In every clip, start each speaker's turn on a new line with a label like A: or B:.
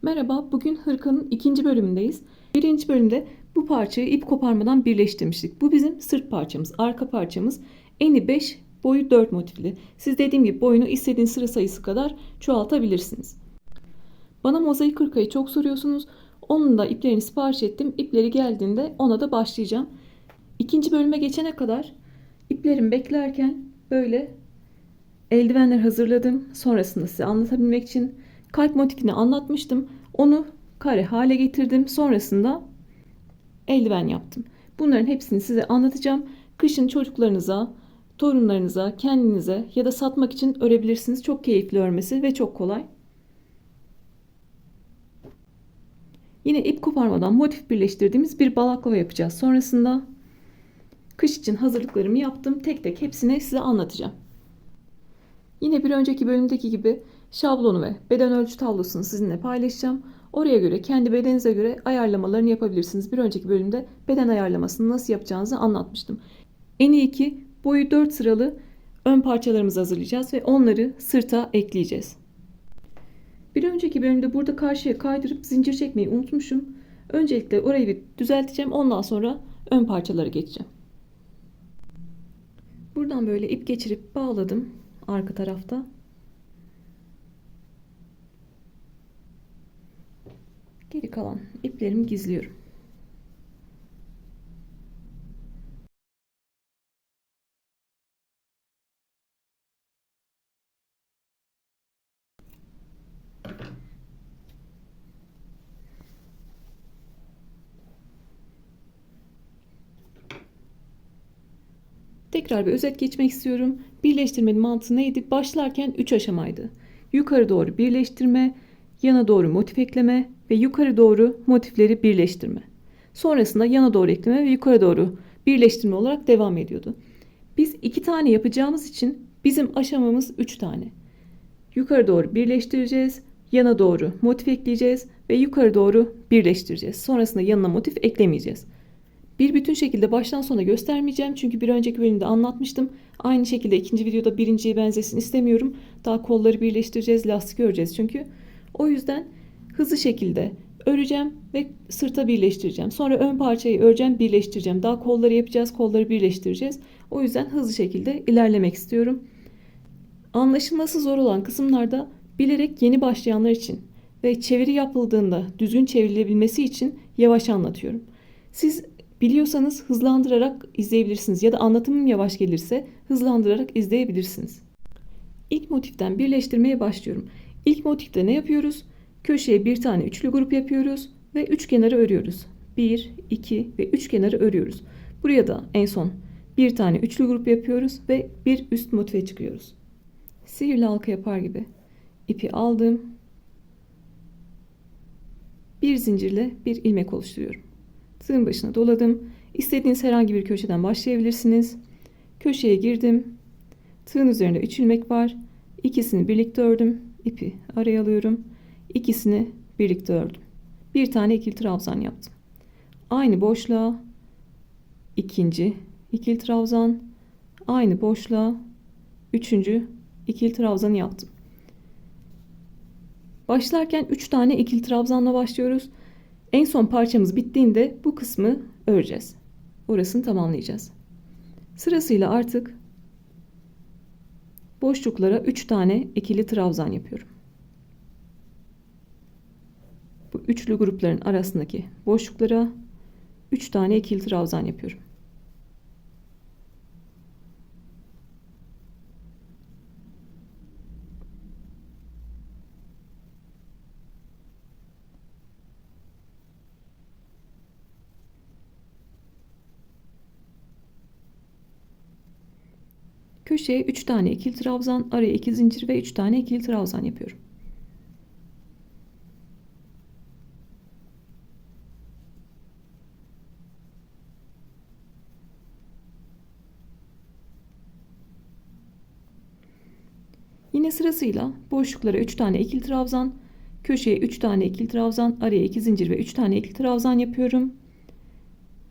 A: Merhaba, bugün hırkanın ikinci bölümündeyiz. Birinci bölümde bu parçayı ip koparmadan birleştirmiştik. Bu bizim sırt parçamız, arka parçamız. Eni 5, boyu 4 motifli. Siz dediğim gibi boyunu istediğiniz sıra sayısı kadar çoğaltabilirsiniz. Bana mozaik hırkayı çok soruyorsunuz. Onun da iplerini sipariş ettim. İpleri geldiğinde ona da başlayacağım. İkinci bölüme geçene kadar iplerimi beklerken böyle eldivenler hazırladım. Sonrasında size anlatabilmek için kalp motifini anlatmıştım. Onu kare hale getirdim. Sonrasında eldiven yaptım. Bunların hepsini size anlatacağım. Kışın çocuklarınıza, torunlarınıza, kendinize ya da satmak için örebilirsiniz. Çok keyifli örmesi ve çok kolay. Yine ip koparmadan motif birleştirdiğimiz bir balaklava yapacağız. Sonrasında kış için hazırlıklarımı yaptım. Tek tek hepsini size anlatacağım. Yine bir önceki bölümdeki gibi şablonu ve beden ölçü tablosunu sizinle paylaşacağım. Oraya göre kendi bedeninize göre ayarlamalarını yapabilirsiniz. Bir önceki bölümde beden ayarlamasını nasıl yapacağınızı anlatmıştım. En iyi ki boyu 4 sıralı ön parçalarımızı hazırlayacağız ve onları sırta ekleyeceğiz. Bir önceki bölümde burada karşıya kaydırıp zincir çekmeyi unutmuşum. Öncelikle orayı bir düzelteceğim. Ondan sonra ön parçalara geçeceğim. Buradan böyle ip geçirip bağladım arka tarafta. Geri kalan iplerimi gizliyorum. Tekrar bir özet geçmek istiyorum. Birleştirmenin mantığı neydi? Başlarken 3 aşamaydı. Yukarı doğru birleştirme, yana doğru motif ekleme ve yukarı doğru motifleri birleştirme. Sonrasında yana doğru ekleme ve yukarı doğru birleştirme olarak devam ediyordu. Biz 2 tane yapacağımız için bizim aşamamız 3 tane. Yukarı doğru birleştireceğiz, yana doğru motif ekleyeceğiz ve yukarı doğru birleştireceğiz. Sonrasında yanına motif eklemeyeceğiz. Bir bütün şekilde baştan sona göstermeyeceğim. Çünkü bir önceki bölümde anlatmıştım. Aynı şekilde ikinci videoda birinciye benzesin istemiyorum. Daha kolları birleştireceğiz, lastik öreceğiz çünkü. O yüzden hızlı şekilde öreceğim ve sırta birleştireceğim. Sonra ön parçayı öreceğim, birleştireceğim. Daha kolları yapacağız, kolları birleştireceğiz. O yüzden hızlı şekilde ilerlemek istiyorum. Anlaşılması zor olan kısımlarda bilerek yeni başlayanlar için ve çeviri yapıldığında düzgün çevrilebilmesi için yavaş anlatıyorum. Siz biliyorsanız hızlandırarak izleyebilirsiniz ya da anlatımım yavaş gelirse hızlandırarak izleyebilirsiniz. İlk motiften birleştirmeye başlıyorum. İlk motifte ne yapıyoruz? Köşeye bir tane üçlü grup yapıyoruz ve üç kenarı örüyoruz. 1, 2 ve 3 kenarı örüyoruz. Buraya da en son bir tane üçlü grup yapıyoruz ve bir üst motife çıkıyoruz. Sihirli halka yapar gibi ipi aldım. Bir zincirle bir ilmek oluşturuyorum. Tığın başına doladım. İstediğiniz herhangi bir köşeden başlayabilirsiniz. Köşeye girdim. Tığın üzerinde 3 ilmek var. İkisini birlikte ördüm. İpi araya alıyorum. İkisini birlikte ördüm. Bir tane ikili trabzan yaptım. Aynı boşluğa ikinci ikili trabzan, aynı boşluğa üçüncü ikili trabzanı yaptım. Başlarken 3 tane ikili trabzanla başlıyoruz. En son parçamız bittiğinde bu kısmı öreceğiz. Orasını tamamlayacağız. Sırasıyla artık boşluklara 3 tane ikili trabzan yapıyorum. Bu üçlü grupların arasındaki boşluklara 3 tane ikili trabzan yapıyorum. Köşeye 3 tane ikili trabzan, araya 2 zincir ve 3 tane ikili trabzan yapıyorum. Yine sırasıyla boşluklara 3 tane ikili trabzan, köşeye 3 tane ikili trabzan, araya 2 zincir ve 3 tane ikili trabzan yapıyorum.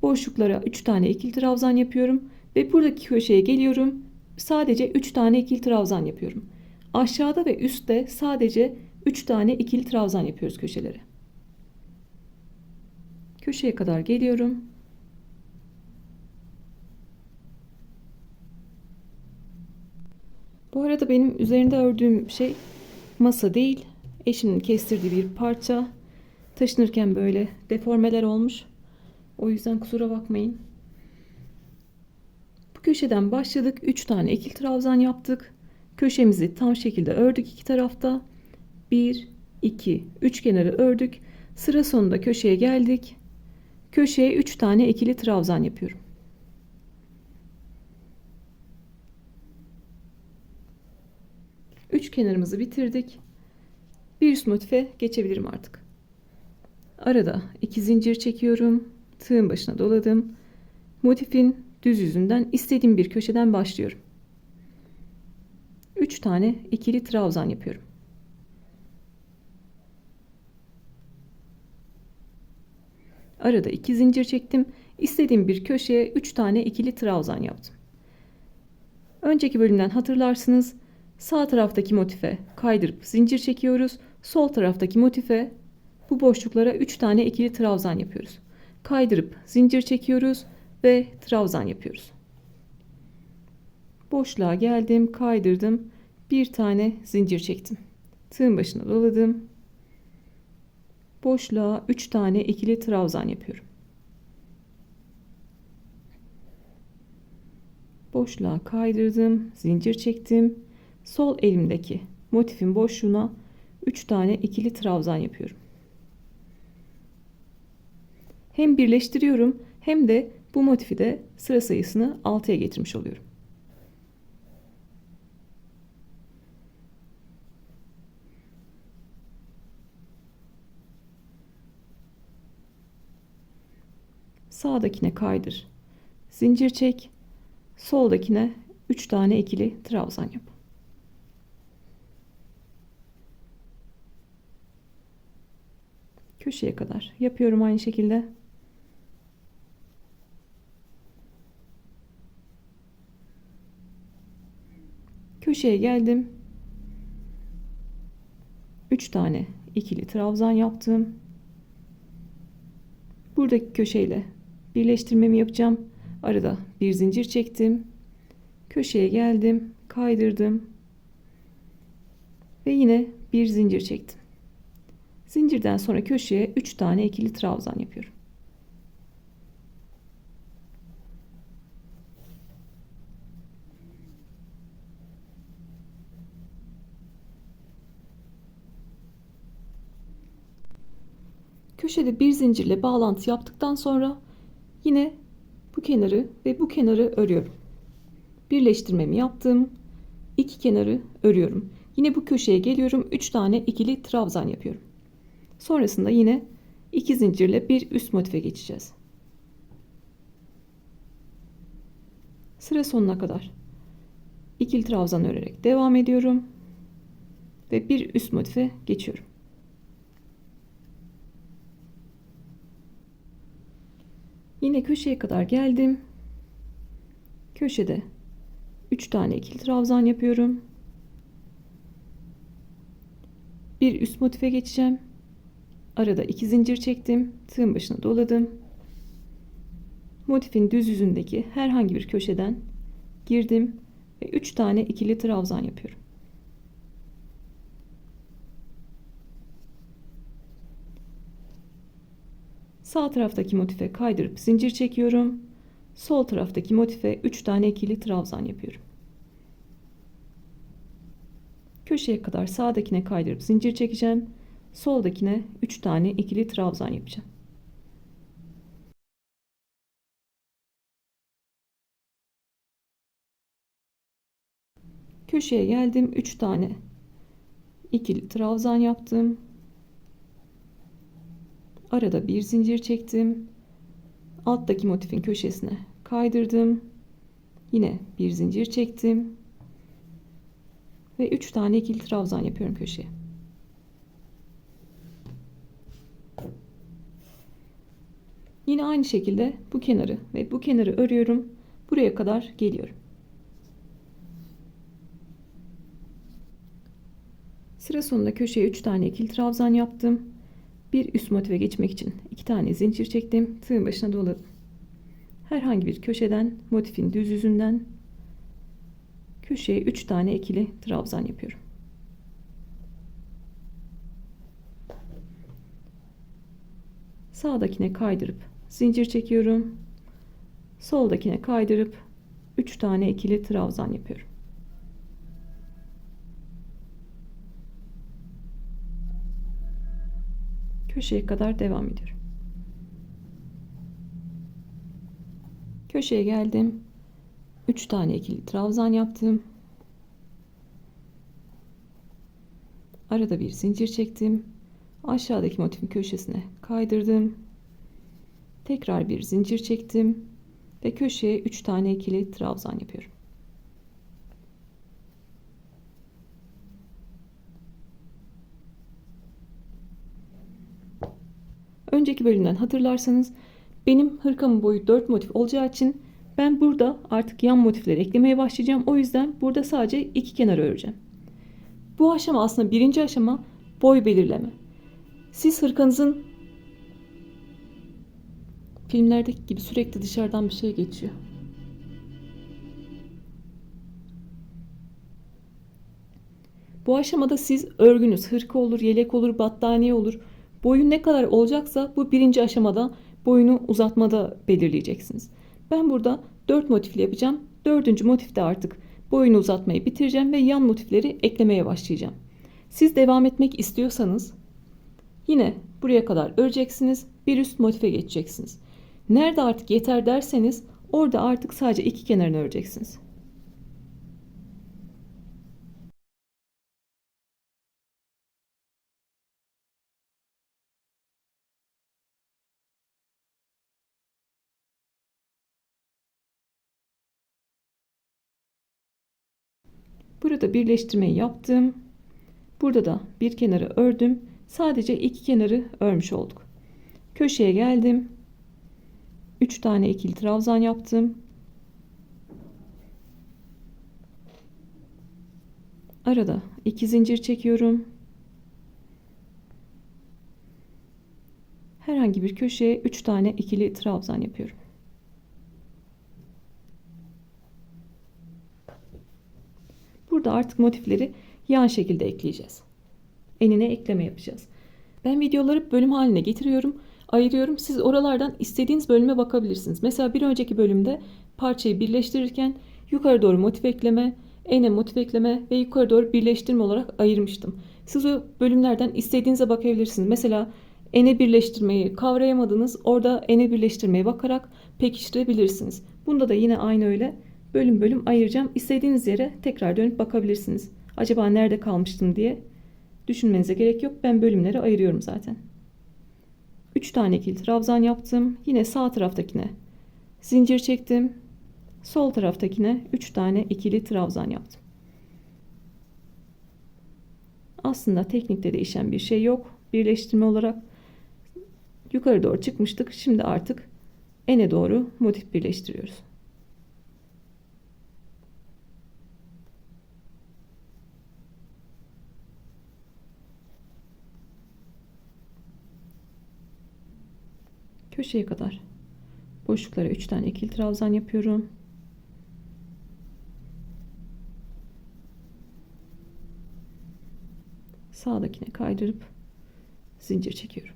A: Boşluklara 3 tane ikili trabzan yapıyorum ve buradaki köşeye geliyorum. Sadece 3 tane ikili trabzan yapıyorum. Aşağıda ve üstte sadece 3 tane ikili trabzan yapıyoruz köşelere. Köşeye kadar geliyorum. Bu arada benim üzerinde ördüğüm şey masa değil, eşimin kestirdiği bir parça. Taşınırken böyle deformeler olmuş. O yüzden kusura bakmayın. Bu köşeden başladık. 3 tane ikili trabzan yaptık. Köşemizi tam şekilde ördük iki tarafta. 1, 2, 3 kenarı ördük. Sıra sonunda köşeye geldik. Köşeye 3 tane ikili trabzan yapıyorum. Üç kenarımızı bitirdik. Bir üst motife geçebilirim artık. Arada 2 zincir çekiyorum. Tığın başına doladım. Motifin düz yüzünden istediğim bir köşeden başlıyorum. 3 tane ikili trabzan yapıyorum. Arada 2 zincir çektim. İstediğim bir köşeye 3 tane ikili trabzan yaptım. Önceki bölümden hatırlarsınız. Sağ taraftaki motife kaydırıp zincir çekiyoruz. Sol taraftaki motife bu boşluklara 3 tane ikili trabzan yapıyoruz. Kaydırıp zincir çekiyoruz ve trabzan yapıyoruz. Boşluğa geldim, kaydırdım. Bir tane zincir çektim. Tığın başına doladım. Boşluğa 3 tane ikili trabzan yapıyorum. Boşluğa kaydırdım, zincir çektim. Sol elimdeki motifin boşluğuna 3 tane ikili trabzan yapıyorum. Hem birleştiriyorum hem de bu motifi de sıra sayısını 6'ya getirmiş oluyorum. Sağdakine kaydır, zincir çek, soldakine 3 tane ikili trabzan yap. Köşeye kadar yapıyorum aynı şekilde. Köşeye geldim. 3 tane ikili trabzan yaptım. Buradaki köşeyle birleştirmemi yapacağım. Arada bir zincir çektim. Köşeye geldim, kaydırdım. Ve yine bir zincir çektim. Zincirden sonra köşeye 3 tane ikili trabzan yapıyorum. Köşede bir zincirle bağlantı yaptıktan sonra yine bu kenarı ve bu kenarı örüyorum. Birleştirmemi yaptım. İki kenarı örüyorum. Yine bu köşeye geliyorum. 3 tane ikili trabzan yapıyorum. Sonrasında yine 2 zincirle bir üst motife geçeceğiz. Sıra sonuna kadar ikili trabzan örerek devam ediyorum ve bir üst motife geçiyorum. Yine köşeye kadar geldim. Köşede 3 tane ikili trabzan yapıyorum. Bir üst motife geçeceğim. Arada 2 zincir çektim. Tığın başına doladım. Motifin düz yüzündeki herhangi bir köşeden girdim ve 3 tane ikili trabzan yapıyorum. Sağ taraftaki motife kaydırıp zincir çekiyorum. Sol taraftaki motife 3 tane ikili trabzan yapıyorum. Köşeye kadar sağdakine kaydırıp zincir çekeceğim. Soldakine 3 tane ikili trabzan yapacağım. Köşeye geldim. 3 tane ikili trabzan yaptım. Arada bir zincir çektim. Alttaki motifin köşesine kaydırdım. Yine bir zincir çektim. Ve 3 tane ikili trabzan yapıyorum köşeye. Yine aynı şekilde bu kenarı ve bu kenarı örüyorum. Buraya kadar geliyorum. Sıra sonunda köşeye 3 tane ikili trabzan yaptım. Bir üst motive geçmek için 2 tane zincir çektim. Tığın başına doladım. Herhangi bir köşeden, motifin düz yüzünden köşeye 3 tane ikili trabzan yapıyorum. Sağdakine kaydırıp zincir çekiyorum. Soldakine kaydırıp 3 tane ikili trabzan yapıyorum. Köşeye kadar devam ediyorum. Köşeye geldim. 3 tane ikili trabzan yaptım. Arada bir zincir çektim. Aşağıdaki motifin köşesine kaydırdım. Tekrar bir zincir çektim ve köşeye 3 tane ikili trabzan yapıyorum. Önceki bölümden hatırlarsanız benim hırkamın boyu 4 motif olacağı için ben burada artık yan motifleri eklemeye başlayacağım. O yüzden burada sadece 2 kenar öreceğim. Bu aşama aslında birinci aşama boy belirleme. Siz hırkanızın filmlerdeki gibi sürekli dışarıdan bir şey geçiyor. Bu aşamada siz örgünüz hırka olur, yelek olur, battaniye olur. Boyu ne kadar olacaksa bu birinci aşamada boyunu uzatmada belirleyeceksiniz. Ben burada 4 motifli yapacağım. 4. motifte artık boyunu uzatmayı bitireceğim ve yan motifleri eklemeye başlayacağım. Siz devam etmek istiyorsanız yine buraya kadar öreceksiniz. Bir üst motife geçeceksiniz. Nerede artık yeter derseniz orada artık sadece 2 kenarını öreceksiniz. Burada birleştirmeyi yaptım. Burada da bir kenarı ördüm. Sadece 2 kenarı örmüş olduk. Köşeye geldim. 3 tane ikili trabzan yaptım. Arada 2 zincir çekiyorum. Herhangi bir köşeye 3 tane ikili trabzan yapıyorum. Burada artık motifleri yan şekilde ekleyeceğiz. Enine ekleme yapacağız. Ben videoları bölüm haline getiriyorum, ayırıyorum. Siz oralardan istediğiniz bölüme bakabilirsiniz. Mesela bir önceki bölümde parçayı birleştirirken yukarı doğru motif ekleme, ene motif ekleme ve yukarı doğru birleştirme olarak ayırmıştım. Siz o bölümlerden istediğinize bakabilirsiniz. Mesela ene birleştirmeyi kavrayamadınız. Orada ene birleştirmeye bakarak pekiştirebilirsiniz. Bunda da yine aynı öyle bölüm bölüm ayıracağım. İstediğiniz yere tekrar dönüp bakabilirsiniz. Acaba nerede kalmıştım diye düşünmenize gerek yok. Ben bölümleri ayırıyorum zaten. 3 tane ikili trabzan yaptım. Yine sağ taraftakine zincir çektim. Sol taraftakine 3 tane ikili trabzan yaptım. Aslında teknikte değişen bir şey yok. Birleştirme olarak yukarı doğru çıkmıştık. Şimdi artık ene doğru motif birleştiriyoruz. Köşeye kadar boşluklara 3 tane ikili trabzan yapıyorum. Sağdakine kaydırıp zincir çekiyorum.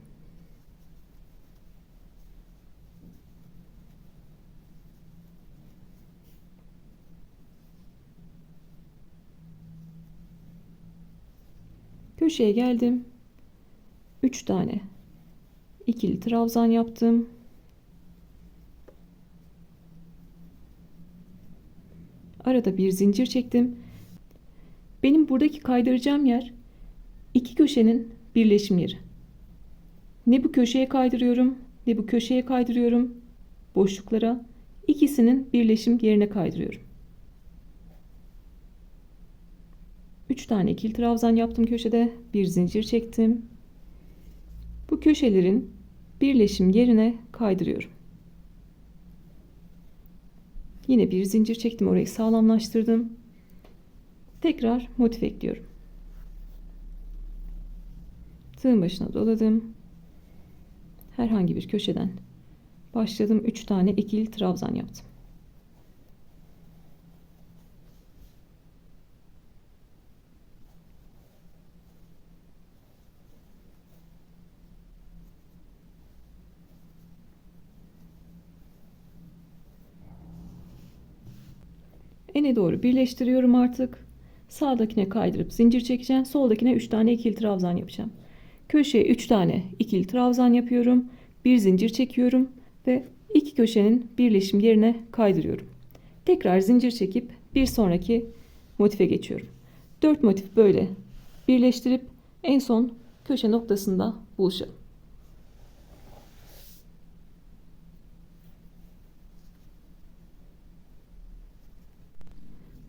A: Köşeye geldim. 3 tane ikili trabzan yaptım. Arada bir zincir çektim. Benim buradaki kaydıracağım yer iki köşenin birleşim yeri. Ne bu köşeye kaydırıyorum, ne bu köşeye kaydırıyorum. Boşluklara ikisinin birleşim yerine kaydırıyorum. 3 tane ikili trabzan yaptım köşede. Bir zincir çektim. Bu köşelerin birleşim yerine kaydırıyorum. Yine bir zincir çektim, orayı sağlamlaştırdım. Tekrar motif ekliyorum. Tığın başına doladım. Herhangi bir köşeden başladım. 3 tane ikili trabzan yaptım. Ene doğru birleştiriyorum artık. Sağdakine kaydırıp zincir çekeceğim. Soldakine 3 tane ikili trabzan yapacağım. Köşeye 3 tane ikili trabzan yapıyorum. Bir zincir çekiyorum ve iki köşenin birleşim yerine kaydırıyorum. Tekrar zincir çekip bir sonraki motife geçiyorum. 4 motif böyle birleştirip en son köşe noktasında buluşalım.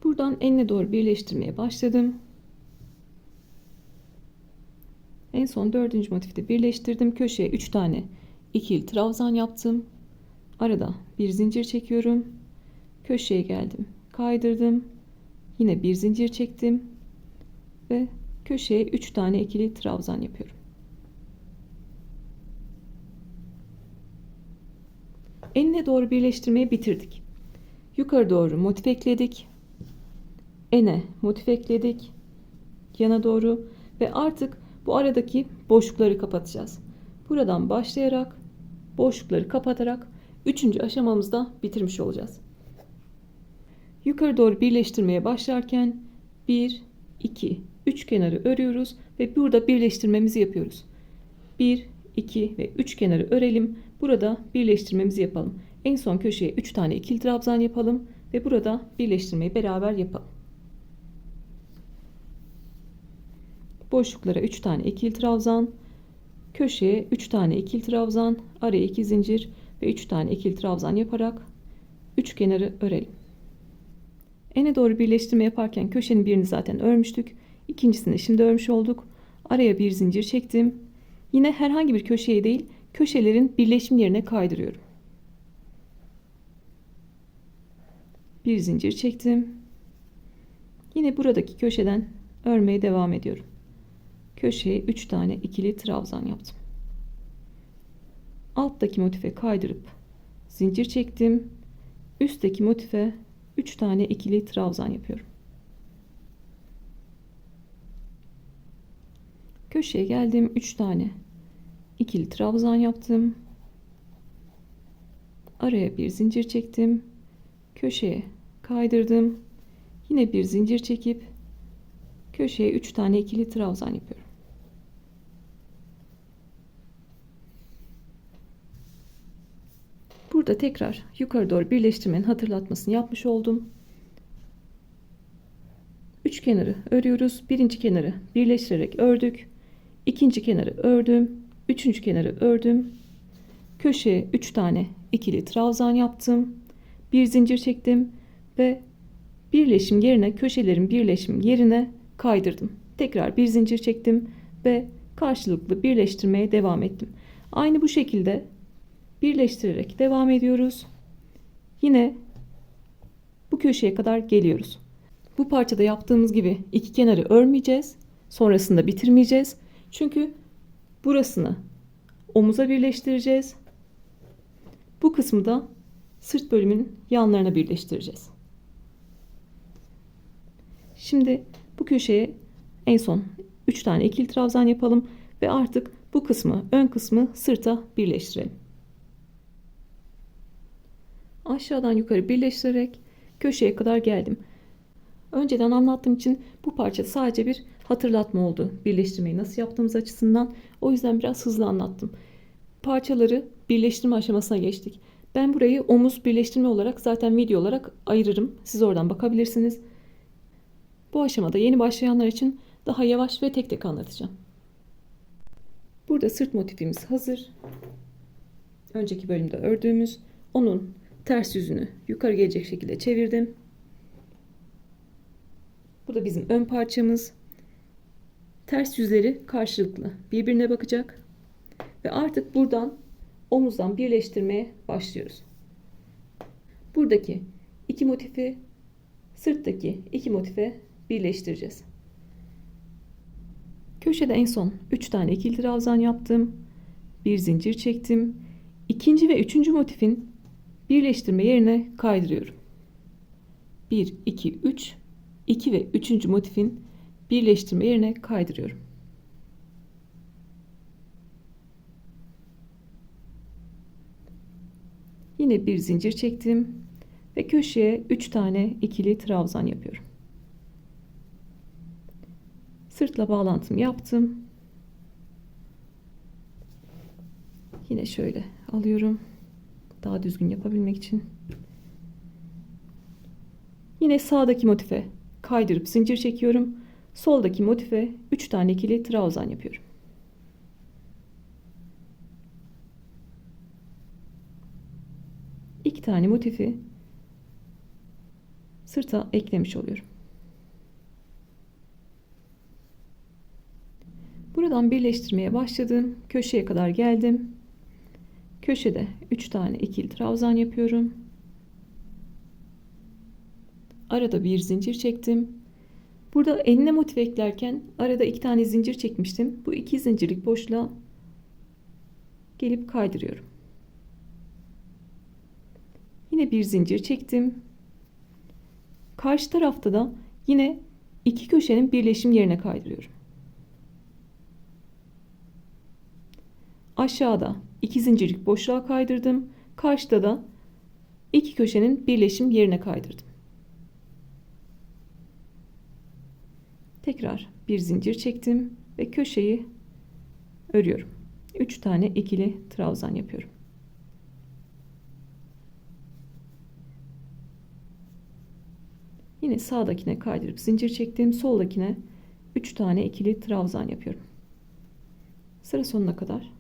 A: Buradan enine doğru birleştirmeye başladım. En son 4. motifte birleştirdim. Köşeye 3 tane ikili trabzan yaptım. Arada bir zincir çekiyorum. Köşeye geldim. Kaydırdım. Yine bir zincir çektim. Ve köşeye 3 tane ikili trabzan yapıyorum. Enine doğru birleştirmeyi bitirdik. Yukarı doğru motif ekledik. Ene motif ekledik. Yana doğru ve artık bu aradaki boşlukları kapatacağız. Buradan başlayarak boşlukları kapatarak 3. aşamamızda bitirmiş olacağız. Yukarı doğru birleştirmeye başlarken 1, 2, 3 kenarı örüyoruz ve burada birleştirmemizi yapıyoruz. 1, 2 ve 3 kenarı örelim. Burada birleştirmemizi yapalım. En son köşeye 3 tane ikili trabzan yapalım ve burada birleştirmeyi beraber yapalım. Boşluklara 3 tane ikili trabzan, köşeye 3 tane ikili trabzan, araya 2 zincir ve 3 tane ikili trabzan yaparak 3 kenarı örelim. Ene doğru birleştirme yaparken köşenin birini zaten örmüştük. İkincisini şimdi örmüş olduk. Araya bir zincir çektim. Yine herhangi bir köşeye değil, köşelerin birleşim yerine kaydırıyorum. Bir zincir çektim. Yine buradaki köşeden örmeye devam ediyorum. Köşeye 3 tane ikili trabzan yaptım. Alttaki motife kaydırıp zincir çektim. Üstteki motife 3 tane ikili trabzan yapıyorum. Köşeye geldim. 3 tane ikili trabzan yaptım. Araya bir zincir çektim. Köşeye kaydırdım. Yine bir zincir çekip köşeye 3 tane ikili trabzan yapıyorum. Burada tekrar yukarı doğru birleştirmenin hatırlatmasını yapmış oldum. 3 kenarı örüyoruz. Birinci kenarı birleştirerek ördük. İkinci kenarı ördüm. Üçüncü kenarı ördüm. Köşeye 3 tane ikili trabzan yaptım. Bir zincir çektim ve birleşim yerine, köşelerin birleşim yerine kaydırdım. Tekrar bir zincir çektim ve karşılıklı birleştirmeye devam ettim. Aynı bu şekilde birleştirerek devam ediyoruz. Yine bu köşeye kadar geliyoruz. Bu parçada yaptığımız gibi iki kenarı örmeyeceğiz. Sonrasında bitirmeyeceğiz. Çünkü burasını omuza birleştireceğiz. Bu kısmı da sırt bölümünün yanlarına birleştireceğiz. Şimdi bu köşeye en son 3 tane ikili trabzan yapalım ve artık bu kısmı, ön kısmı sırta birleştirelim. Aşağıdan yukarı birleştirerek köşeye kadar geldim. Önceden anlattığım için bu parça sadece bir hatırlatma oldu. Birleştirmeyi nasıl yaptığımız açısından. O yüzden biraz hızlı anlattım. Parçaları birleştirme aşamasına geçtik. Ben burayı omuz birleştirme olarak zaten video olarak ayırırım. Siz oradan bakabilirsiniz. Bu aşamada yeni başlayanlar için daha yavaş ve tek tek anlatacağım. Burada sırt motifimiz hazır. Önceki bölümde ördüğümüz, onun ters yüzünü yukarı gelecek şekilde çevirdim. Bu da bizim ön parçamız. Ters yüzleri karşılıklı birbirine bakacak. Ve artık buradan omuzdan birleştirmeye başlıyoruz. Buradaki iki motifi sırttaki iki motife birleştireceğiz. Köşede en son 3 tane ikili trabzan yaptım. Bir zincir çektim. İkinci ve üçüncü motifin birleştirme yerine kaydırıyorum. 1, 2, 3. 2 ve üçüncü motifin birleştirme yerine kaydırıyorum. Yine bir zincir çektim ve köşeye 3 tane ikili trabzan yapıyorum. Sırtla bağlantımı yaptım. Yine şöyle alıyorum. Daha düzgün yapabilmek için. Yine sağdaki motife kaydırıp zincir çekiyorum. Soldaki motife 3 tane ikili trabzan yapıyorum. İki tane motifi sırta eklemiş oluyorum. Buradan birleştirmeye başladım. Köşeye kadar geldim. Köşede 3 tane ikili trabzan yapıyorum. Arada bir zincir çektim. Burada enine motif eklerken arada 2 tane zincir çekmiştim. Bu 2 zincirlik boşluğa gelip kaydırıyorum. Yine bir zincir çektim. Karşı tarafta da yine iki köşenin birleşim yerine kaydırıyorum. Aşağıda 2 zincirlik boşluğa kaydırdım. Karşıda da iki köşenin birleşim yerine kaydırdım. Tekrar bir zincir çektim ve köşeyi örüyorum. 3 tane ikili trabzan yapıyorum. Yine sağdakine kaydırıp zincir çektim. Soldakine 3 tane ikili trabzan yapıyorum. Sıra sonuna kadar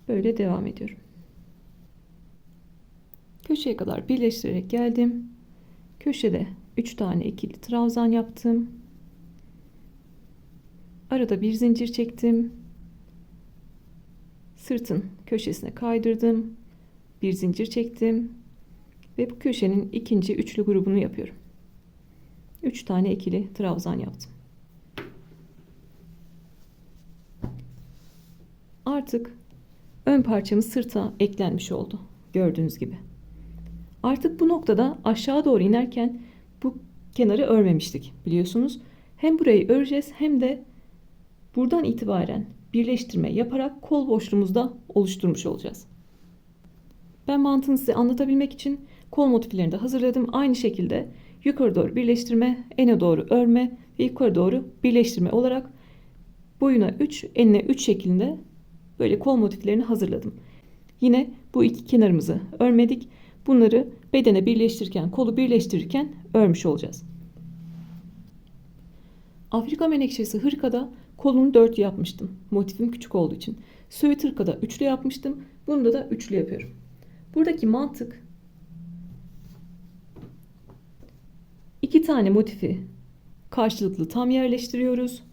A: böyle devam ediyorum. Köşeye kadar birleştirerek geldim. Köşede 3 tane ikili trabzan yaptım. Arada bir zincir çektim. Sırtın köşesine kaydırdım. Bir zincir çektim. Ve bu köşenin ikinci üçlü grubunu yapıyorum. 3 tane ikili trabzan yaptım. Artık ön parçamız sırta eklenmiş oldu. Gördüğünüz gibi. Artık bu noktada aşağı doğru inerken bu kenarı örmemiştik biliyorsunuz. Hem burayı öreceğiz hem de buradan itibaren birleştirme yaparak kol boşluğumuzu da oluşturmuş olacağız. Ben mantığını size anlatabilmek için kol motiflerini de hazırladım. Aynı şekilde yukarı doğru birleştirme, ene doğru örme ve yukarı doğru birleştirme olarak boyuna 3, enine 3 şeklinde böyle kol motiflerini hazırladım. Yine bu iki kenarımızı örmedik. Bunları bedene birleştirirken, kolu birleştirirken örmüş olacağız. Afrika menekşesi hırkada kolunu 4 yapmıştım. Motifim küçük olduğu için. Söğüt hırkada üçlü yapmıştım. Bunda da üçlü yapıyorum. Buradaki mantık iki tane motifi karşılıklı tam yerleştiriyoruz.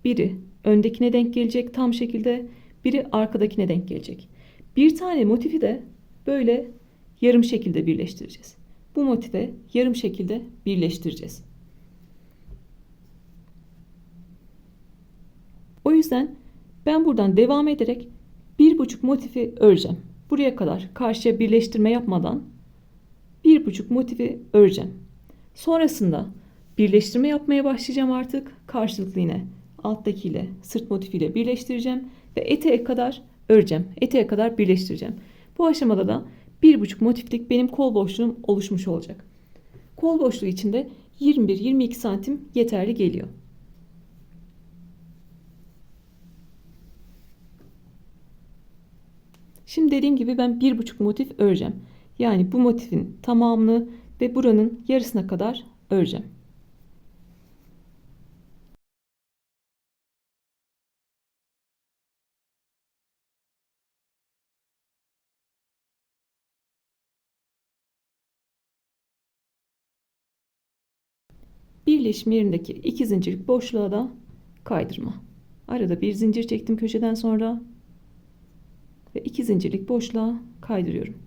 A: Biri öndekine denk gelecek tam şekilde, biri arkadakine denk gelecek. Bir tane motifi de böyle yarım şekilde birleştireceğiz. Bu motife yarım şekilde birleştireceğiz. O yüzden ben buradan devam ederek 1,5 motifi öreceğim. Buraya kadar karşıya birleştirme yapmadan 1,5 motifi öreceğim. Sonrasında birleştirme yapmaya başlayacağım artık. Karşılıklı yine alttakiyle sırt motifiyle birleştireceğim ve eteğe kadar öreceğim. Eteğe kadar birleştireceğim. Bu aşamada da 1,5 motiflik benim kol boşluğum oluşmuş olacak. Kol boşluğu içinde 21-22 santim yeterli geliyor. Şimdi dediğim gibi ben 1,5 motif öreceğim. Yani bu motifin tamamını ve buranın yarısına kadar öreceğim. Birleşim yerindeki 2 zincirlik boşluğa da kaydırma. Arada bir zincir çektim köşeden sonra ve 2 zincirlik boşluğa kaydırıyorum.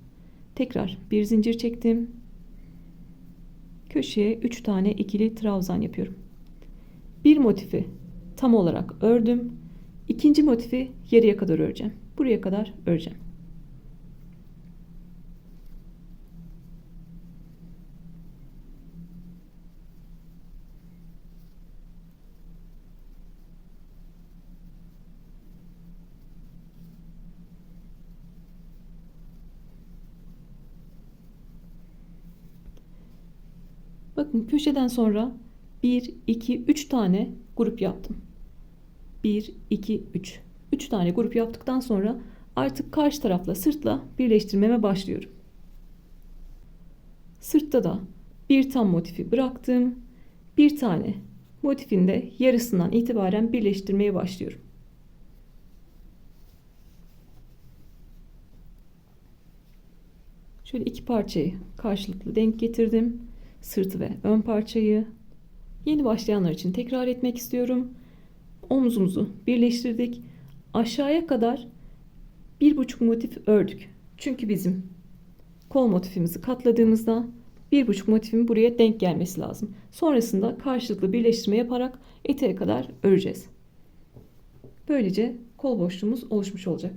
A: Tekrar bir zincir çektim. Köşeye 3 tane ikili trabzan yapıyorum. Bir motifi tam olarak ördüm. İkinci motifi yarıya kadar öreceğim. Buraya kadar öreceğim. Bakın köşeden sonra 1, 2, 3 tane grup yaptım. 1, 2, 3. 3 tane grup yaptıktan sonra artık karşı tarafla sırtla birleştirmeme başlıyorum. Sırtta da bir tam motifi bıraktım. Bir tane motifin de yarısından itibaren birleştirmeye başlıyorum. Şöyle iki parçayı karşılıklı denk getirdim. Sırtı ve ön parçayı. Yeni başlayanlar için tekrar etmek istiyorum. Omzumuzu birleştirdik. Aşağıya kadar 1,5 motif ördük. Çünkü bizim kol motifimizi katladığımızda 1,5 motifin buraya denk gelmesi lazım. Sonrasında karşılıklı birleştirme yaparak eteğe kadar öreceğiz. Böylece kol boşluğumuz oluşmuş olacak.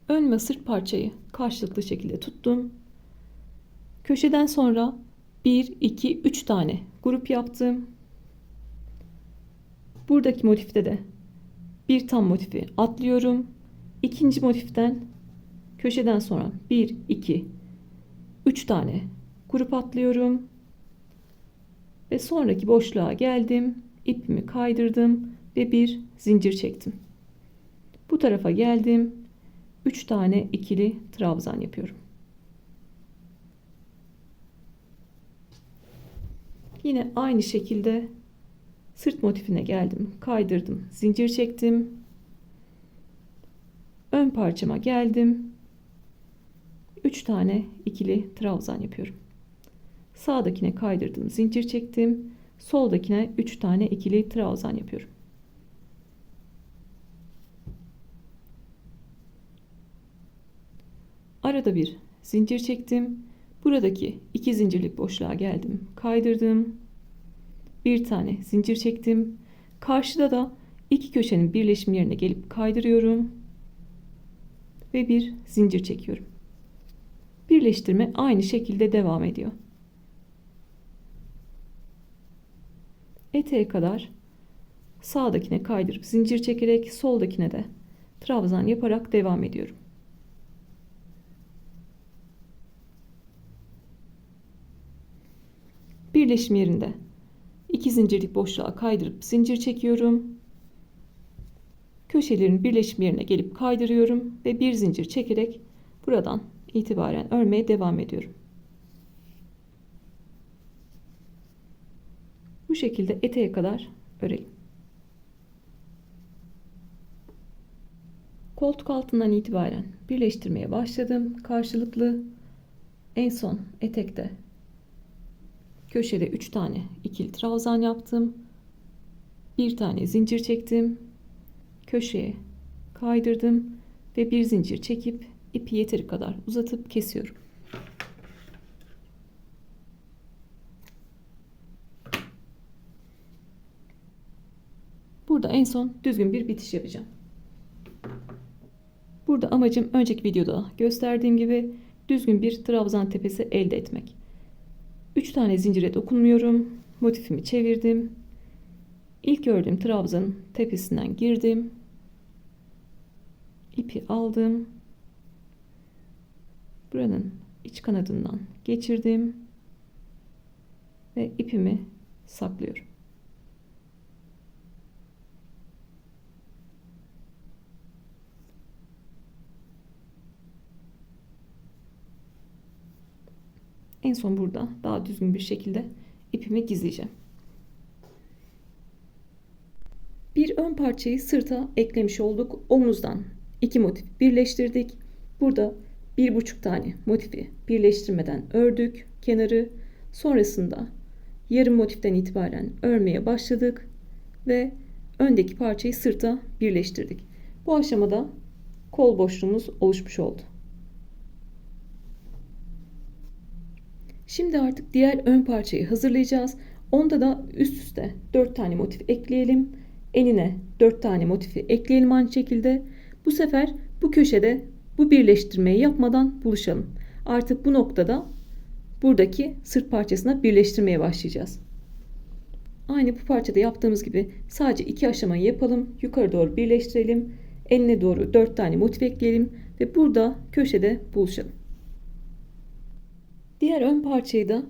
A: Ön ve sırt parçayı karşılıklı şekilde tuttum. Köşeden sonra 1, 2, 3 tane grup yaptım. Buradaki motifte de bir tam motifi atlıyorum. İkinci motiften köşeden sonra 1, 2, 3 tane grup atlıyorum. Ve sonraki boşluğa geldim. İpimi kaydırdım ve bir zincir çektim. Bu tarafa geldim. 3 tane ikili trabzan yapıyorum. Yine aynı şekilde sırt motifine geldim. Kaydırdım. Zincir çektim. Ön parçama geldim. 3 tane ikili trabzan yapıyorum. Sağdakine kaydırdım. Zincir çektim. Soldakine 3 tane ikili trabzan yapıyorum. Arada bir zincir çektim. Buradaki 2 zincirlik boşluğa geldim. Kaydırdım. Bir tane zincir çektim. Karşıda da iki köşenin birleşim yerine gelip kaydırıyorum. Ve bir zincir çekiyorum. Birleştirme aynı şekilde devam ediyor. Eteğe kadar sağdakine kaydırıp zincir çekerek soldakine de trabzan yaparak devam ediyorum. Birleşim yerinde 2 zincirlik boşluğa kaydırıp zincir çekiyorum. Köşelerin birleşim yerine gelip kaydırıyorum ve bir zincir çekerek buradan itibaren örmeye devam ediyorum. Bu şekilde eteğe kadar örelim. Koltuk altından itibaren birleştirmeye başladım. Karşılıklı en son etekte köşede 3 tane ikili trabzan yaptım. Bir tane zincir çektim. Köşeye kaydırdım ve bir zincir çekip ipi yeteri kadar uzatıp kesiyorum. Burada en son düzgün bir bitiş yapacağım. Burada amacım önceki videoda gösterdiğim gibi düzgün bir trabzan tepesi elde etmek. 3 tane zincire dokunmuyorum. Motifimi çevirdim. İlk ördüğüm trabzanın tepesinden girdim. İpi aldım. Buranın iç kanadından geçirdim. Ve ipimi saklıyorum. En son burada daha düzgün bir şekilde ipimi gizleyeceğim. Bir ön parçayı sırta eklemiş olduk. Omuzdan 2 motif birleştirdik. Burada 1,5 tane motifi birleştirmeden ördük kenarı. Sonrasında yarım motiften itibaren örmeye başladık ve öndeki parçayı sırta birleştirdik. Bu aşamada kol boşluğumuz oluşmuş oldu. Şimdi artık diğer ön parçayı hazırlayacağız. Onda da üst üste 4 tane motif ekleyelim. Enine 4 tane motifi ekleyelim aynı şekilde. Bu sefer bu köşede bu birleştirmeyi yapmadan buluşalım. Artık bu noktada buradaki sırt parçasına birleştirmeye başlayacağız. Aynı bu parçada yaptığımız gibi sadece 2 aşamayı yapalım. Yukarı doğru birleştirelim. Enine doğru 4 tane motif ekleyelim ve burada köşede buluşalım. Diğer ön parçayı da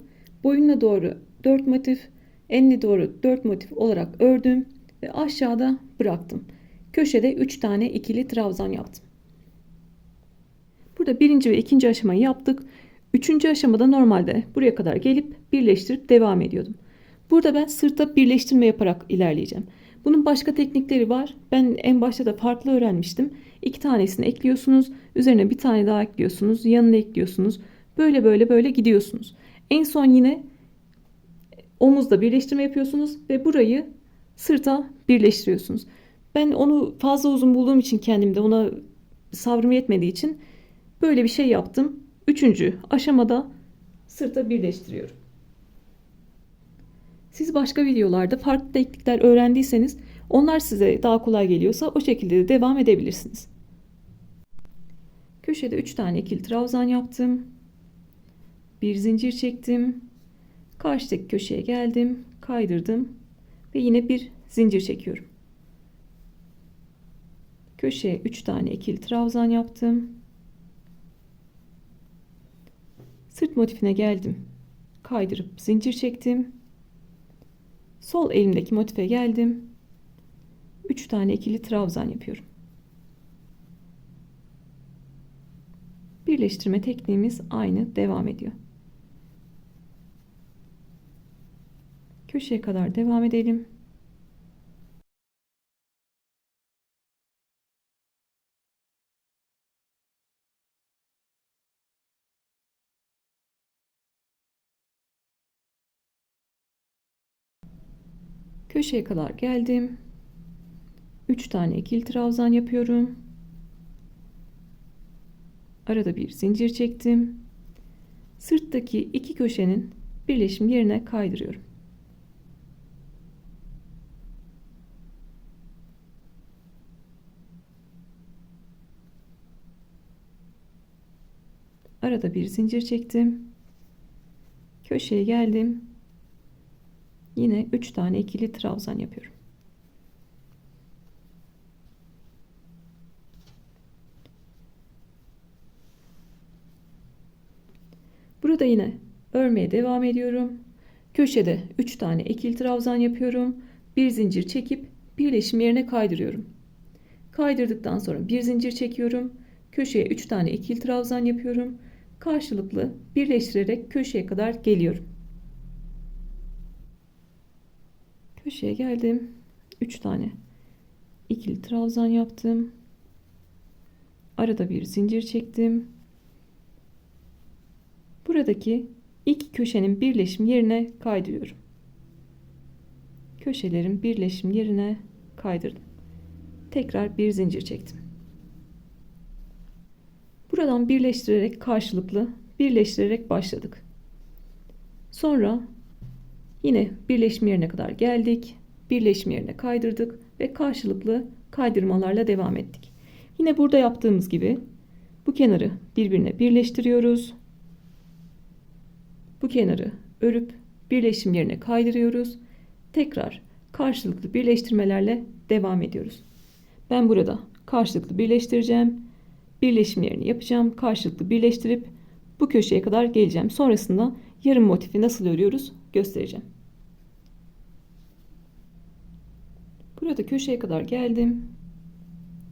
A: boyuna doğru 4 motif, enine doğru 4 motif olarak ördüm ve aşağıda bıraktım. Köşede 3 tane ikili trabzan yaptım. Burada birinci ve ikinci aşamayı yaptık. Üçüncü aşamada normalde buraya kadar gelip birleştirip devam ediyordum. Burada ben sırta birleştirme yaparak ilerleyeceğim. Bunun başka teknikleri var. Ben en başta da farklı öğrenmiştim. 2 tanesini ekliyorsunuz. Üzerine bir tane daha ekliyorsunuz. Yanına ekliyorsunuz. Böyle gidiyorsunuz. En son yine omuzda birleştirme yapıyorsunuz ve burayı sırta birleştiriyorsunuz. Ben onu fazla uzun bulduğum için kendimde ona sabrım yetmediği için böyle bir şey yaptım. Üçüncü aşamada sırta birleştiriyorum. Siz başka videolarda farklı teknikler öğrendiyseniz onlar size daha kolay geliyorsa o şekilde de devam edebilirsiniz. Köşede 3 tane ikili trabzan yaptım. Bir zincir çektim. Karşıdaki köşeye geldim, kaydırdım ve yine bir zincir çekiyorum. Köşeye 3 tane ikili trabzan yaptım. Sırt motifine geldim. Kaydırıp zincir çektim. Sol elimdeki motife geldim. 3 tane ikili trabzan yapıyorum. Birleştirme tekniğimiz aynı devam ediyor. Köşeye kadar devam edelim. Köşeye kadar geldim. 3 tane ikili trabzan yapıyorum. Arada bir zincir çektim. Sırttaki iki köşenin birleşim yerine kaydırıyorum. Arada bir zincir çektim. Köşeye geldim. Yine 3 tane ikili trabzan yapıyorum. Burada yine örmeye devam ediyorum. Köşede 3 tane ikili trabzan yapıyorum. Bir zincir çekip birleşim yerine kaydırıyorum. Kaydırdıktan sonra bir zincir çekiyorum. Köşeye 3 tane ikili trabzan yapıyorum. Karşılıklı birleştirerek köşeye kadar geliyorum. Köşeye geldim. 3 tane ikili trabzan yaptım. Arada bir zincir çektim. Buradaki iki köşenin birleşim yerine kaydırıyorum. Köşelerin birleşim yerine kaydırdım. Tekrar bir zincir çektim. Buradan birleştirerek karşılıklı birleştirerek başladık. Sonra yine birleşim yerine kadar geldik. Birleşim yerine kaydırdık ve karşılıklı kaydırmalarla devam ettik. Yine burada yaptığımız gibi bu kenarı birbirine birleştiriyoruz. Bu kenarı örüp birleşim yerine kaydırıyoruz. Tekrar karşılıklı birleştirmelerle devam ediyoruz. Ben burada karşılıklı birleştireceğim. Birleşim yerini yapacağım. Karşılıklı birleştirip bu köşeye kadar geleceğim. Sonrasında yarım motifi nasıl örüyoruz göstereceğim. Burada köşeye kadar geldim.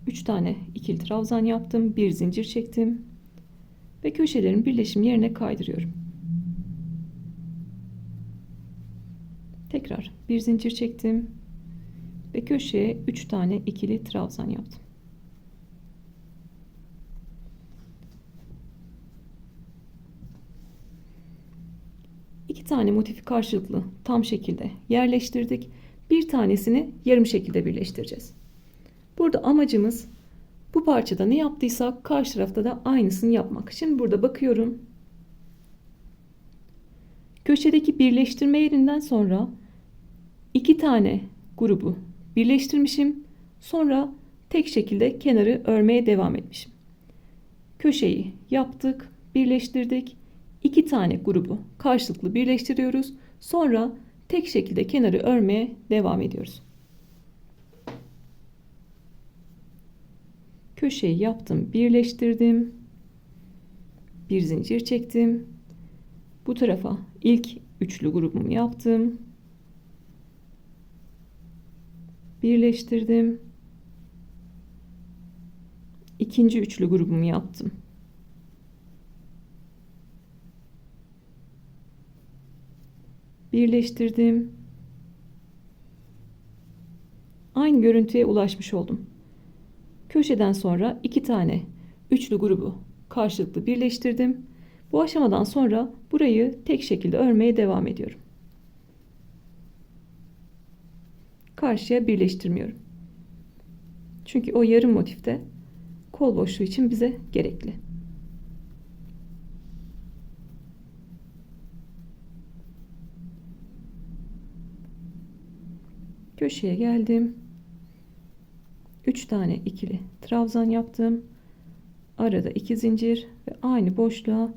A: 3 tane ikili trabzan yaptım. Bir zincir çektim. Ve köşelerin birleşim yerine kaydırıyorum. Tekrar bir zincir çektim. Ve köşeye 3 tane ikili trabzan yaptım. İki tane motifi karşılıklı tam şekilde yerleştirdik. Bir tanesini yarım şekilde birleştireceğiz. Burada amacımız bu parçada ne yaptıysak karşı tarafta da aynısını yapmak. Şimdi burada bakıyorum. Köşedeki birleştirme yerinden sonra 2 tane grubu birleştirmişim. Sonra tek şekilde kenarı örmeye devam etmişim. Köşeyi yaptık, birleştirdik. 2 tane grubu karşılıklı birleştiriyoruz. Sonra tek şekilde kenarı örmeye devam ediyoruz. Köşeyi yaptım, birleştirdim. Bir zincir çektim. Bu tarafa ilk üçlü grubumu yaptım. Birleştirdim. İkinci üçlü grubumu yaptım. Birleştirdim. Aynı görüntüye ulaşmış oldum. Köşeden sonra 2 tane üçlü grubu karşılıklı birleştirdim. Bu aşamadan sonra burayı tek şekilde örmeye devam ediyorum. Karşıya birleştirmiyorum. Çünkü o yarım motifte kol boşluğu için bize gerekli. Köşeye geldim. 3 tane ikili trabzan yaptım. Arada 2 zincir ve aynı boşluğa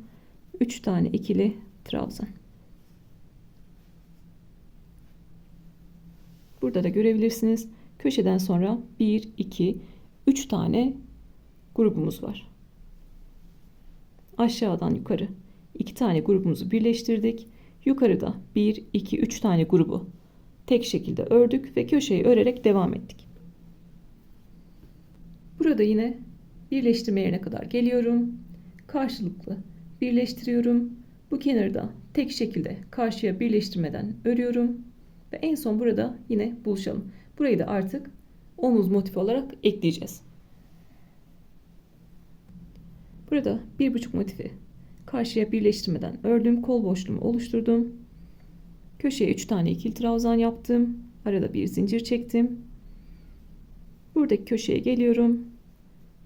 A: 3 tane ikili trabzan. Burada da görebilirsiniz. Köşeden sonra 1, 2, 3 tane grubumuz var. Aşağıdan yukarı 2 tane grubumuzu birleştirdik. Yukarıda 1, 2, 3 tane grubu tek şekilde ördük ve köşeyi örerek devam ettik. Burada yine birleştirme yerine kadar geliyorum. Karşılıklı birleştiriyorum. Bu kenarı da tek şekilde karşıya birleştirmeden örüyorum. Ve en son burada yine buluşalım. Burayı da artık omuz motifi olarak ekleyeceğiz. Burada 1,5 motifi karşıya birleştirmeden ördüm. Kol boşluğumu oluşturdum. Köşeye 3 tane ikili trabzan yaptım. Arada bir zincir çektim. Buradaki köşeye geliyorum.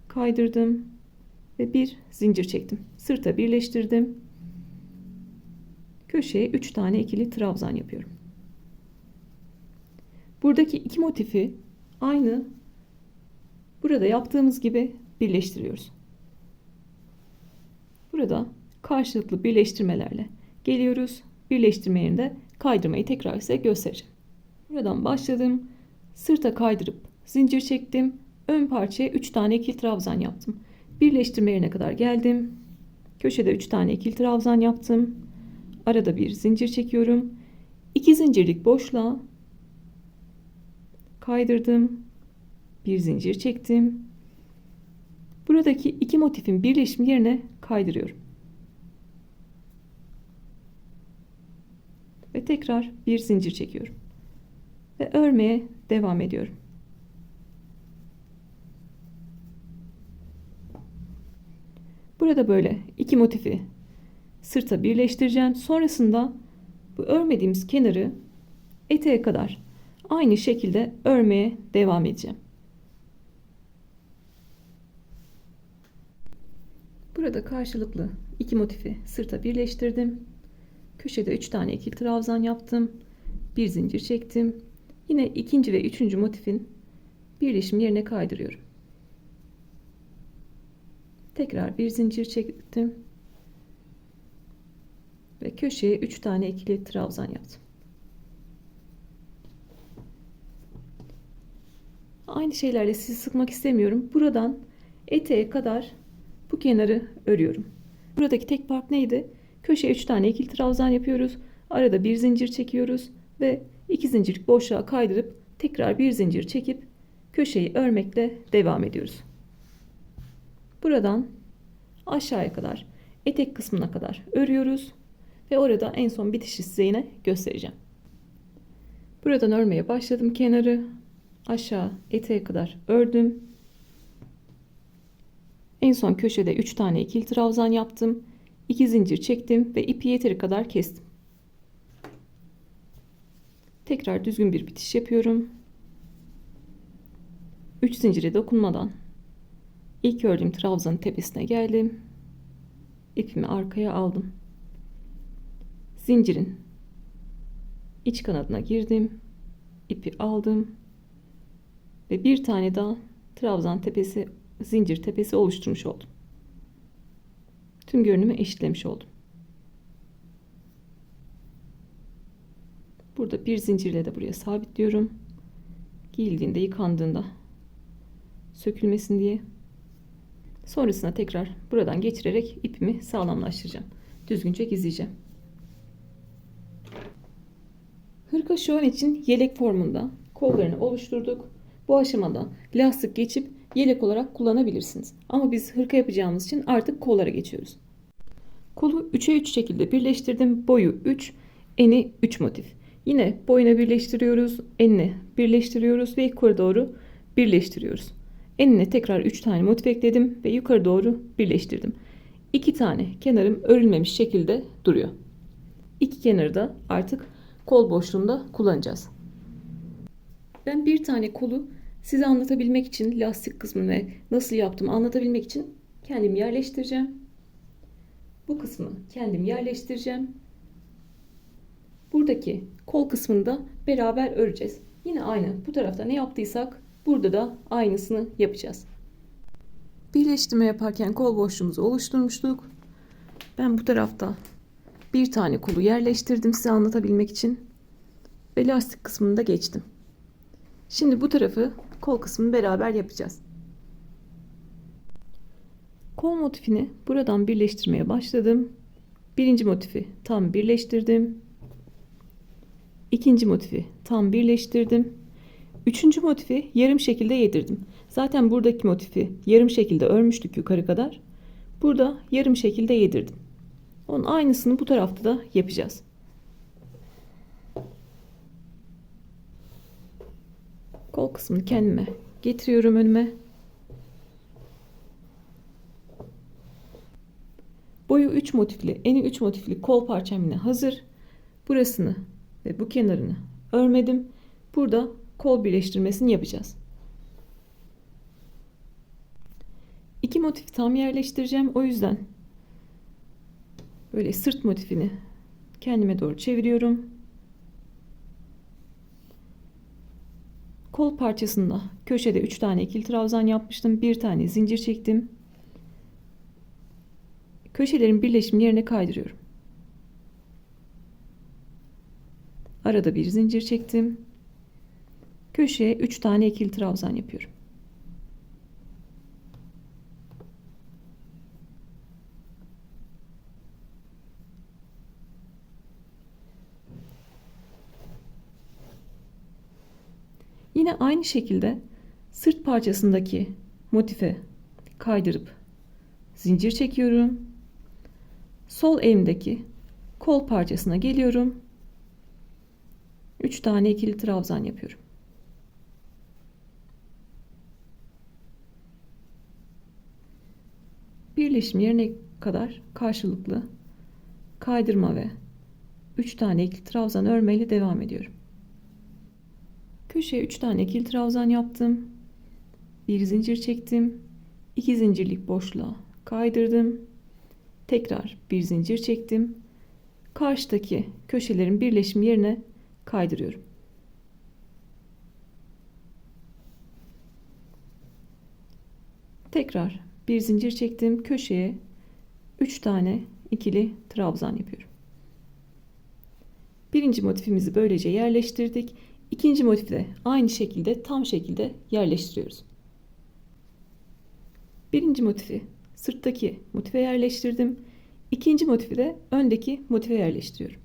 A: Kaydırdım ve bir zincir çektim. Sırta birleştirdim. Köşeye 3 tane ikili trabzan yapıyorum. Buradaki iki motifi aynı burada yaptığımız gibi birleştiriyoruz. Burada karşılıklı birleştirmelerle geliyoruz. Birleştirme yerinde kaydırmayı tekrar size göstereceğim. Buradan başladım. Sırta kaydırıp zincir çektim. Ön parçaya 3 tane ikili trabzan yaptım. Birleştirme yerine kadar geldim. Köşede 3 tane ikili trabzan yaptım. Arada bir zincir çekiyorum. 2 zincirlik boşluğa kaydırdım. Bir zincir çektim. Buradaki iki motifin birleşimi yerine kaydırıyorum. Ve tekrar bir zincir çekiyorum. Ve örmeye devam ediyorum. Burada böyle iki motifi sırta birleştireceğim. Sonrasında bu örmediğimiz kenarı eteğe kadar aynı şekilde örmeye devam edeceğim. Burada karşılıklı iki motifi sırta birleştirdim. Köşede 3 tane ikili trabzan yaptım. Bir zincir çektim. Yine ikinci ve üçüncü motifin birleşim yerine kaydırıyorum. Tekrar bir zincir çektim. Ve köşeye 3 tane ikili trabzan yaptım. Aynı şeylerle sizi sıkmak istemiyorum. Buradan eteğe kadar bu kenarı örüyorum. Buradaki tek fark neydi? Köşeye 3 tane ikili trabzan yapıyoruz. Arada bir zincir çekiyoruz ve 2 zincirlik boşluğa kaydırıp tekrar bir zincir çekip köşeyi örmekle devam ediyoruz. Buradan aşağıya kadar etek kısmına kadar örüyoruz ve orada en son bitişi size yine göstereceğim. Buradan örmeye başladım. Kenarı aşağı eteğe kadar ördüm. En son köşede 3 tane ikili trabzan yaptım. 2 zincir çektim ve ipi yeteri kadar kestim. Tekrar düzgün bir bitiş yapıyorum. 3 zincire dokunmadan ilk ördüğüm trabzanın tepesine geldim. İpimi arkaya aldım. Zincirin iç kanadına girdim. ipi aldım ve bir tane daha trabzan tepesi, zincir tepesi oluşturmuş oldum. Tüm görünümü eşitlemiş oldum. Burada bir zincirle de buraya sabitliyorum. Giyildiğinde, yıkandığında sökülmesin diye. Sonrasında tekrar buradan geçirerek ipimi sağlamlaştıracağım. Düzgünce gizleyeceğim. Hırka şu an için yelek formunda kollarını oluşturduk. Bu aşamada lastik geçip yelek olarak kullanabilirsiniz. Ama biz hırka yapacağımız için artık kollara geçiyoruz. Kolu 3'e 3 şekilde birleştirdim. Boyu 3, eni 3 motif. Yine boyuna birleştiriyoruz, enine birleştiriyoruz ve yukarı doğru birleştiriyoruz. Enine tekrar 3 tane motif ekledim ve yukarı doğru birleştirdim. 2 tane kenarım örülmemiş şekilde duruyor. 2 kenarı da artık kol boşluğunda kullanacağız. Ben bir tane kolu size anlatabilmek için, lastik kısmını ve nasıl yaptığımı anlatabilmek için kendim yerleştireceğim. Bu kısmı kendim yerleştireceğim. Buradaki kol kısmını da beraber öreceğiz. Yine aynı bu tarafta ne yaptıysak burada da aynısını yapacağız. Birleştirme yaparken kol boşluğumuzu oluşturmuştuk. Ben bu tarafta bir tane kolu yerleştirdim size anlatabilmek için ve lastik kısmını da geçtim. Şimdi bu tarafı, kol kısmını beraber yapacağız. Kol motifini buradan birleştirmeye başladım. Birinci motifi tam birleştirdim. İkinci motifi tam birleştirdim. Üçüncü motifi yarım şekilde yedirdim. Zaten buradaki motifi yarım şekilde örmüştük yukarı kadar. Burada yarım şekilde yedirdim. Onun aynısını bu tarafta da yapacağız. Kol kısmını kendime getiriyorum önüme. Boyu 3 motifli, eni 3 motifli kol parçam yine hazır. Burasını ve bu kenarını örmedim. Burada kol birleştirmesini yapacağız. 2 motifi tam yerleştireceğim. O yüzden böyle sırt motifini kendime doğru çeviriyorum. Kol parçasında köşede 3 tane ikili trabzan yapmıştım. Bir tane zincir çektim. Köşelerin birleşim yerine kaydırıyorum. Arada bir zincir çektim. Köşeye 3 tane ikili trabzan yapıyorum. Yine aynı şekilde sırt parçasındaki motife kaydırıp zincir çekiyorum. Sol elimdeki kol parçasına geliyorum. 3 tane ikili trabzan yapıyorum. Birleşim yerine kadar karşılıklı kaydırma ve 3 tane ikili trabzan örmeyle devam ediyorum. Köşeye 3 tane ikili trabzan yaptım. Bir zincir çektim. 2 zincirlik boşluğa kaydırdım. Tekrar bir zincir çektim. Karşıdaki köşelerin birleşim yerine kaydırıyorum. Tekrar bir zincir çektim. Köşeye 3 tane ikili trabzan yapıyorum. Birinci motifimizi böylece yerleştirdik. İkinci motifi de aynı şekilde tam şekilde yerleştiriyoruz. Birinci motifi sırttaki motife yerleştirdim. İkinci motifi de öndeki motife yerleştiriyorum.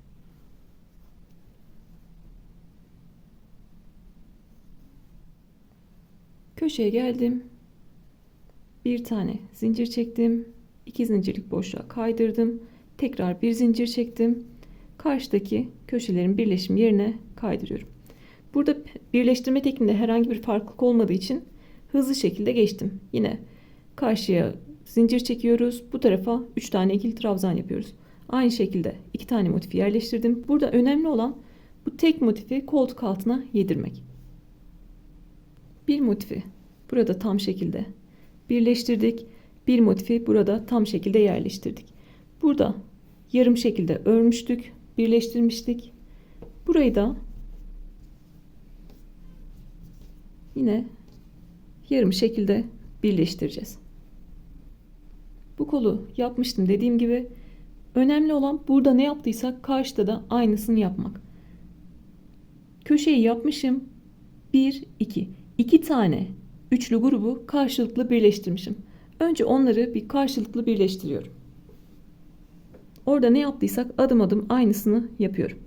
A: Köşeye geldim. Bir tane zincir çektim. 2 zincirlik boşluğa kaydırdım. Tekrar bir zincir çektim. Karşıdaki köşelerin birleşim yerine kaydırıyorum. Burada birleştirme tekniğinde herhangi bir farklılık olmadığı için hızlı şekilde geçtim. Yine karşıya zincir çekiyoruz. Bu tarafa 3 tane ikili trabzan yapıyoruz. Aynı şekilde 2 tane motifi yerleştirdim. Burada önemli olan bu tek motifi koltuk altına yedirmek. Bir motifi burada tam şekilde birleştirdik. Bir motifi burada tam şekilde yerleştirdik. Burada yarım şekilde örmüştük, birleştirmiştik. Burayı da Yine yarım şekilde birleştireceğiz. Bu kolu yapmıştım dediğim gibi. Önemli olan burada ne yaptıysak karşıda da aynısını yapmak. Köşeyi yapmışım. 1, 2. 2 tane üçlü grubu karşılıklı birleştirmişim. Önce onları bir karşılıklı birleştiriyorum. Orada ne yaptıysak adım adım aynısını yapıyorum.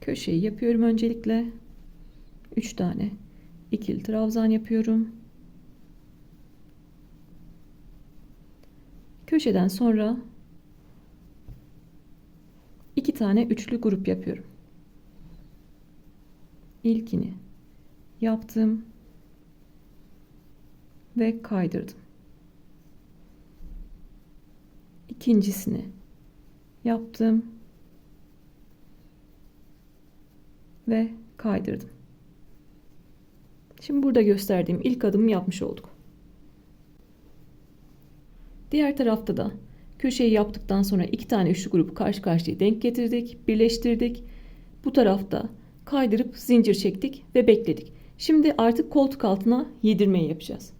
A: Köşeyi yapıyorum öncelikle. 3 tane ikili trabzan yapıyorum. Köşeden sonra 2 tane üçlü grup yapıyorum. İlkini yaptım ve kaydırdım. İkincisini yaptım ve kaydırdım. Şimdi burada gösterdiğim ilk adımı yapmış olduk. Diğer tarafta da köşeyi yaptıktan sonra 2 tane üçlü grubu karşı karşıya denk getirdik, birleştirdik. Bu tarafta kaydırıp zincir çektik ve bekledik. Şimdi artık koltuk altına yedirmeyi yapacağız.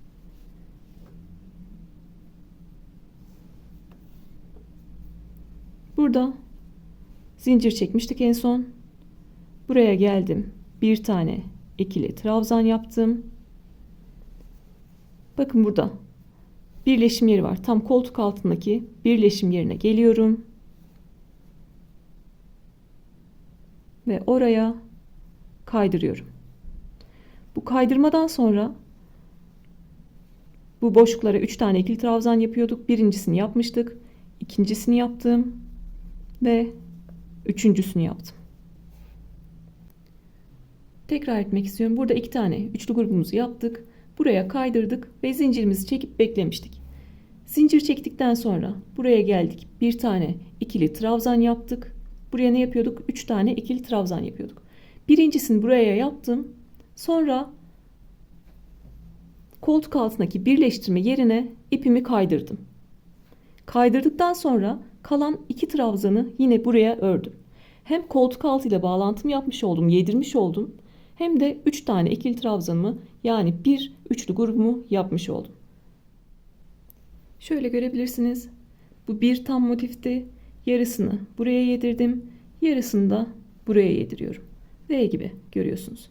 A: Burada zincir çekmiştik en son. Buraya geldim. Bir tane ikili trabzan yaptım. Bakın burada birleşim yeri var. Tam koltuk altındaki birleşim yerine geliyorum. Ve oraya kaydırıyorum. Bu kaydırmadan sonra bu boşluklara 3 tane ikili trabzan yapıyorduk. Birincisini yapmıştık. İkincisini yaptım. Ve üçüncüsünü yaptım. Tekrar etmek istiyorum. Burada 2 tane üçlü grubumuzu yaptık. Buraya kaydırdık ve zincirimizi çekip beklemiştik. Zincir çektikten sonra buraya geldik. Bir tane ikili trabzan yaptık. Buraya ne yapıyorduk? 3 tane ikili trabzan yapıyorduk. Birincisini buraya yaptım. Sonra koltuk altındaki birleştirme yerine ipimi kaydırdım. Kaydırdıktan sonra kalan 2 trabzanı yine buraya ördüm. Hem koltuk altı ile bağlantımı yapmış oldum, yedirmiş oldum. Hem de 3 tane ikili trabzanımı yani bir üçlü grubumu yapmış oldum. Şöyle görebilirsiniz. Bu bir tam motifti. Yarısını buraya yedirdim. Yarısını da buraya yediriyorum. V gibi görüyorsunuz.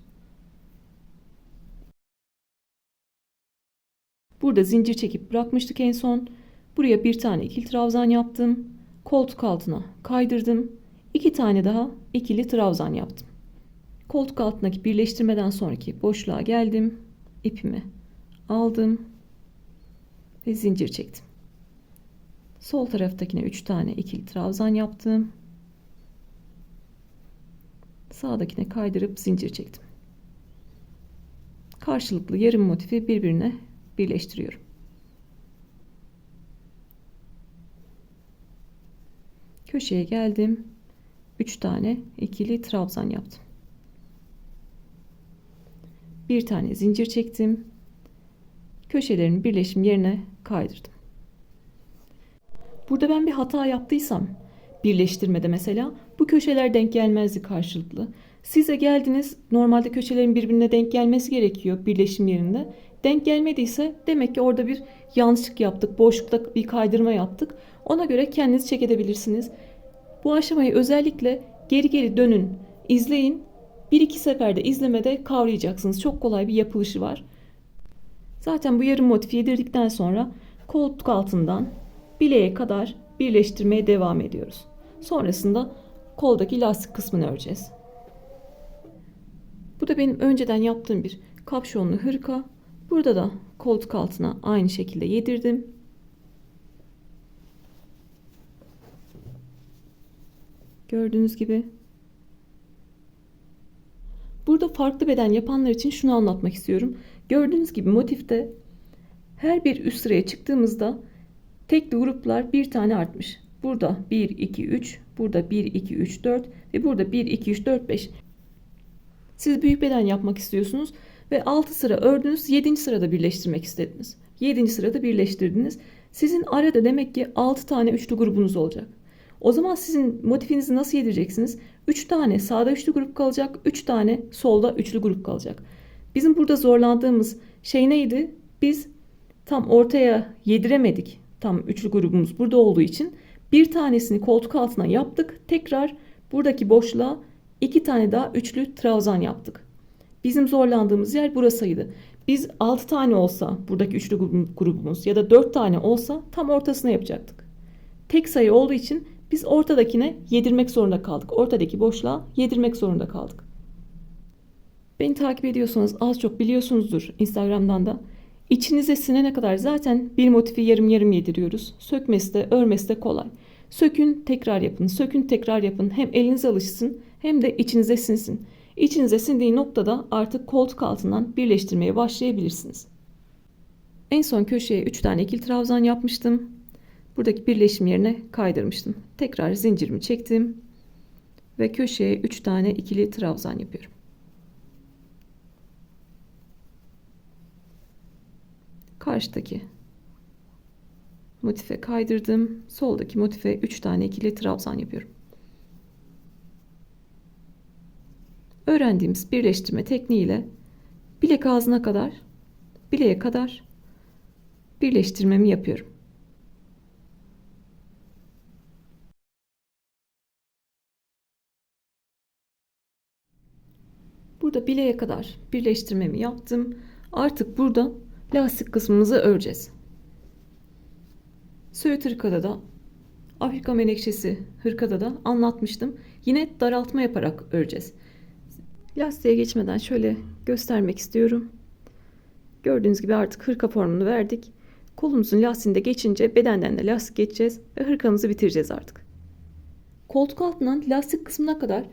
A: Burada zincir çekip bırakmıştık en son. Buraya bir tane ikili trabzan yaptım. Koltuk altına kaydırdım. 2 tane daha ikili trabzan yaptım. Koltuk altındaki birleştirmeden sonraki boşluğa geldim. İpimi aldım ve zincir çektim. Sol taraftakine 3 tane ikili trabzan yaptım. Sağdakine kaydırıp zincir çektim. Karşılıklı yarım motifi birbirine birleştiriyorum. Köşeye geldim. 3 tane ikili trabzan yaptım. Bir tane zincir çektim. Köşelerin birleşim yerine kaydırdım. Burada ben bir hata yaptıysam birleştirmede mesela bu köşeler denk gelmezdi karşılıklı. Size geldiniz, normalde köşelerin birbirine denk gelmesi gerekiyor birleşim yerinde. Denk gelmediyse demek ki orada bir yanlışlık yaptık. Boşlukta bir kaydırma yaptık. Ona göre kendiniz check edebilirsiniz. Bu aşamayı özellikle geri geri dönün, izleyin. 1-2 seferde izlemede kavrayacaksınız. Çok kolay bir yapılışı var. Zaten bu yarım motifi yedirdikten sonra koltuk altından bileğe kadar birleştirmeye devam ediyoruz. Sonrasında koldaki lastik kısmını öreceğiz. Bu da benim önceden yaptığım bir kapşonlu hırka. Burada da koltuk altına aynı şekilde yedirdim. Gördüğünüz gibi. Burada farklı beden yapanlar için şunu anlatmak istiyorum. Gördüğünüz gibi motifte her bir üst sıraya çıktığımızda tekli gruplar bir tane artmış. Burada 1, 2, 3, burada 1, 2, 3, 4 ve burada 1, 2, 3, 4, 5. Siz büyük beden yapmak istiyorsunuz ve 6 sıra ördünüz, 7. sırada birleştirmek istediniz. 7. sırada birleştirdiniz. Sizin arada demek ki 6 tane üçlü grubunuz olacak. O zaman sizin motifinizi nasıl yedireceksiniz? 3 tane sağda üçlü grup kalacak, 3 tane solda üçlü grup kalacak. Bizim burada zorlandığımız şey neydi? Biz tam ortaya yediremedik. Tam üçlü grubumuz burada olduğu için bir tanesini koltuk altına yaptık. Tekrar buradaki boşluğa 2 tane daha üçlü trabzan yaptık. Bizim zorlandığımız yer burasıydı. Biz 6 tane olsa buradaki üçlü grubumuz ya da 4 tane olsa tam ortasına yapacaktık. Tek sayı olduğu için biz ortadakine yedirmek zorunda kaldık. Ortadaki boşluğa yedirmek zorunda kaldık. Beni takip ediyorsanız az çok biliyorsunuzdur Instagram'dan da. İçinize sinene kadar zaten bir motifi yarım yarım yediriyoruz. Sökmesi de örmesi de kolay. Sökün tekrar yapın, sökün tekrar yapın. Hem elinize alışsın hem de içinize sinsin. İçinize sindiği noktada artık koltuk altından birleştirmeye başlayabilirsiniz. En son köşeye 3 tane ikili trabzan yapmıştım. Buradaki birleşim yerine kaydırmıştım. Tekrar zincirimi çektim ve köşeye 3 tane ikili trabzan yapıyorum. Karşıdaki motife kaydırdım. Soldaki motife 3 tane ikili trabzan yapıyorum. Öğrendiğimiz birleştirme tekniğiyle bilek ağzına kadar, bileğe kadar birleştirmemi yapıyorum. Burada bileğe kadar birleştirmemi yaptım. Artık burada lastik kısmımızı öreceğiz. Söğüt hırkada da, Afrika menekşesi hırkada da anlatmıştım. Yine daraltma yaparak öreceğiz. Lastiğe geçmeden şöyle göstermek istiyorum. Gördüğünüz gibi artık hırka formunu verdik. Kolumuzun lastiğinde geçince bedenden de lastik geçeceğiz ve hırkamızı bitireceğiz artık. Koltuk altından lastik kısmına kadar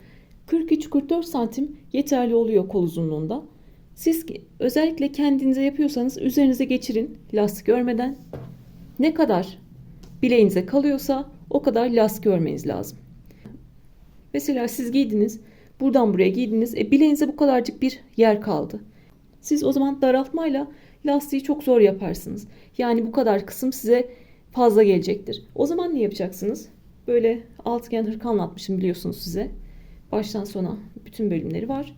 A: 43-44 santim yeterli oluyor kol uzunluğunda. Siz özellikle kendinize yapıyorsanız üzerinize geçirin lastik örmeden. Ne kadar bileğinize kalıyorsa o kadar lastik örmeniz lazım. Mesela siz giydiniz, buradan buraya giydiniz, bileğinize bu kadarcık bir yer kaldı. Siz o zaman daraltmayla lastiği çok zor yaparsınız. Yani bu kadar kısım size fazla gelecektir. O zaman ne yapacaksınız? Böyle altıgen hırka anlatmışım biliyorsunuz size. Baştan sona bütün bölümleri var.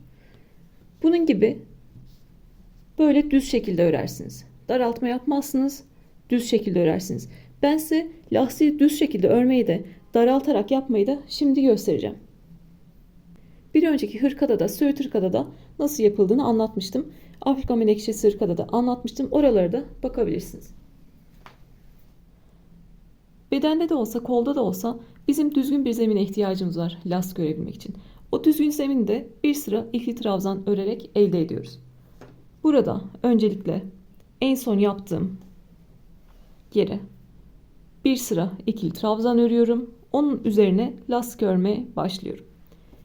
A: Bunun gibi böyle düz şekilde örersiniz. Daraltma yapmazsınız, düz şekilde örersiniz. Ben size lastiği düz şekilde örmeyi de daraltarak yapmayı da şimdi göstereceğim. Bir önceki hırkada da Söğüt hırkada da nasıl yapıldığını anlatmıştım. Afrika menekşesi hırkada da anlatmıştım. Oralara da bakabilirsiniz. Bedende de olsa kolda da olsa bizim düzgün bir zemine ihtiyacımız var lastik örebilmek için. O düzgün zemini de bir sıra ikili trabzan örerek elde ediyoruz. Burada öncelikle en son yaptığım yere bir sıra ikili trabzan örüyorum. Onun üzerine lastik örmeye başlıyorum.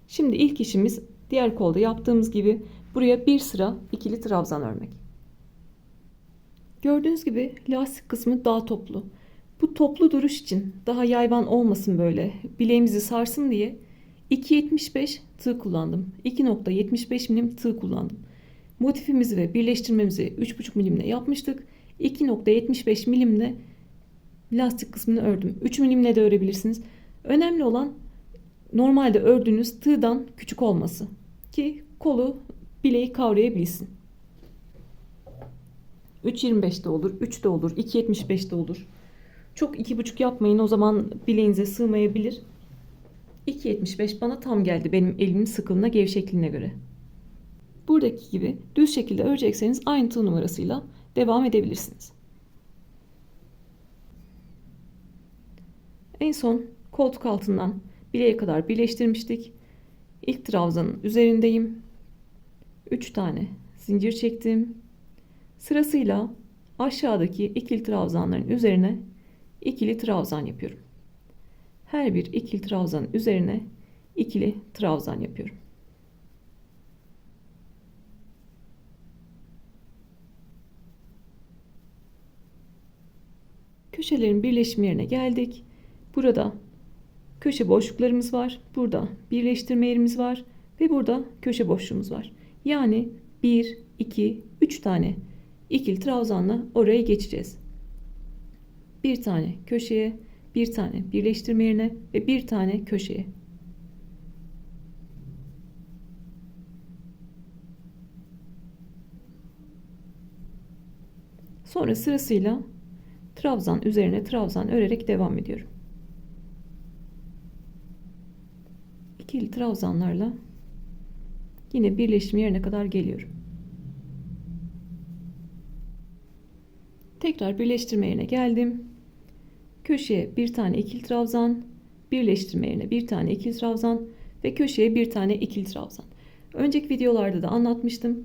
A: Şimdi ilk işimiz diğer kolda yaptığımız gibi buraya bir sıra ikili trabzan örmek. Gördüğünüz gibi lastik kısmı daha toplu. Bu toplu duruş için daha yayvan olmasın böyle bileğimizi sarsın diye 2.75 tığ kullandım. 2.75 milim tığ kullandım. Motifimizi ve birleştirmemizi 3.5 milimle yapmıştık. 2.75 milimle lastik kısmını ördüm. 3 milimle de örebilirsiniz. Önemli olan normalde ördüğünüz tığdan küçük olması ki kolu bileği kavrayabilsin. 3.25 de olur, 3 de olur, 2.75 de olur. Çok 2.5 yapmayın, o zaman bileğinize sığmayabilir. 2.75 bana tam geldi benim elimin sıkılığına, gevşekliğine göre. Buradaki gibi düz şekilde örecekseniz aynı tığ numarasıyla devam edebilirsiniz. En son koltuk altından bileğe kadar birleştirmiştik. İlk trabzanın üzerindeyim. 3 tane zincir çektim. Sırasıyla aşağıdaki ikili trabzanların üzerine ikili trabzan yapıyorum. Her bir ikili trabzanın üzerine ikili trabzan yapıyorum. Köşelerin birleşim yerine geldik. Burada köşe boşluklarımız var. Burada birleştirme yerimiz var. Ve burada köşe boşluğumuz var. Yani 1, 2, 3 tane ikili trabzanla oraya geçeceğiz. Bir tane köşeye, bir tane birleştirme yerine ve bir tane köşeye. Sonra sırasıyla trabzan üzerine trabzan örerek devam ediyorum. İkili trabzanlarla yine birleşim yerine kadar geliyorum. Tekrar birleştirme yerine geldim. Köşeye bir tane ikili trabzan, birleştirme yerine bir tane ikili trabzan ve köşeye bir tane ikili trabzan. Önceki videolarda da anlatmıştım.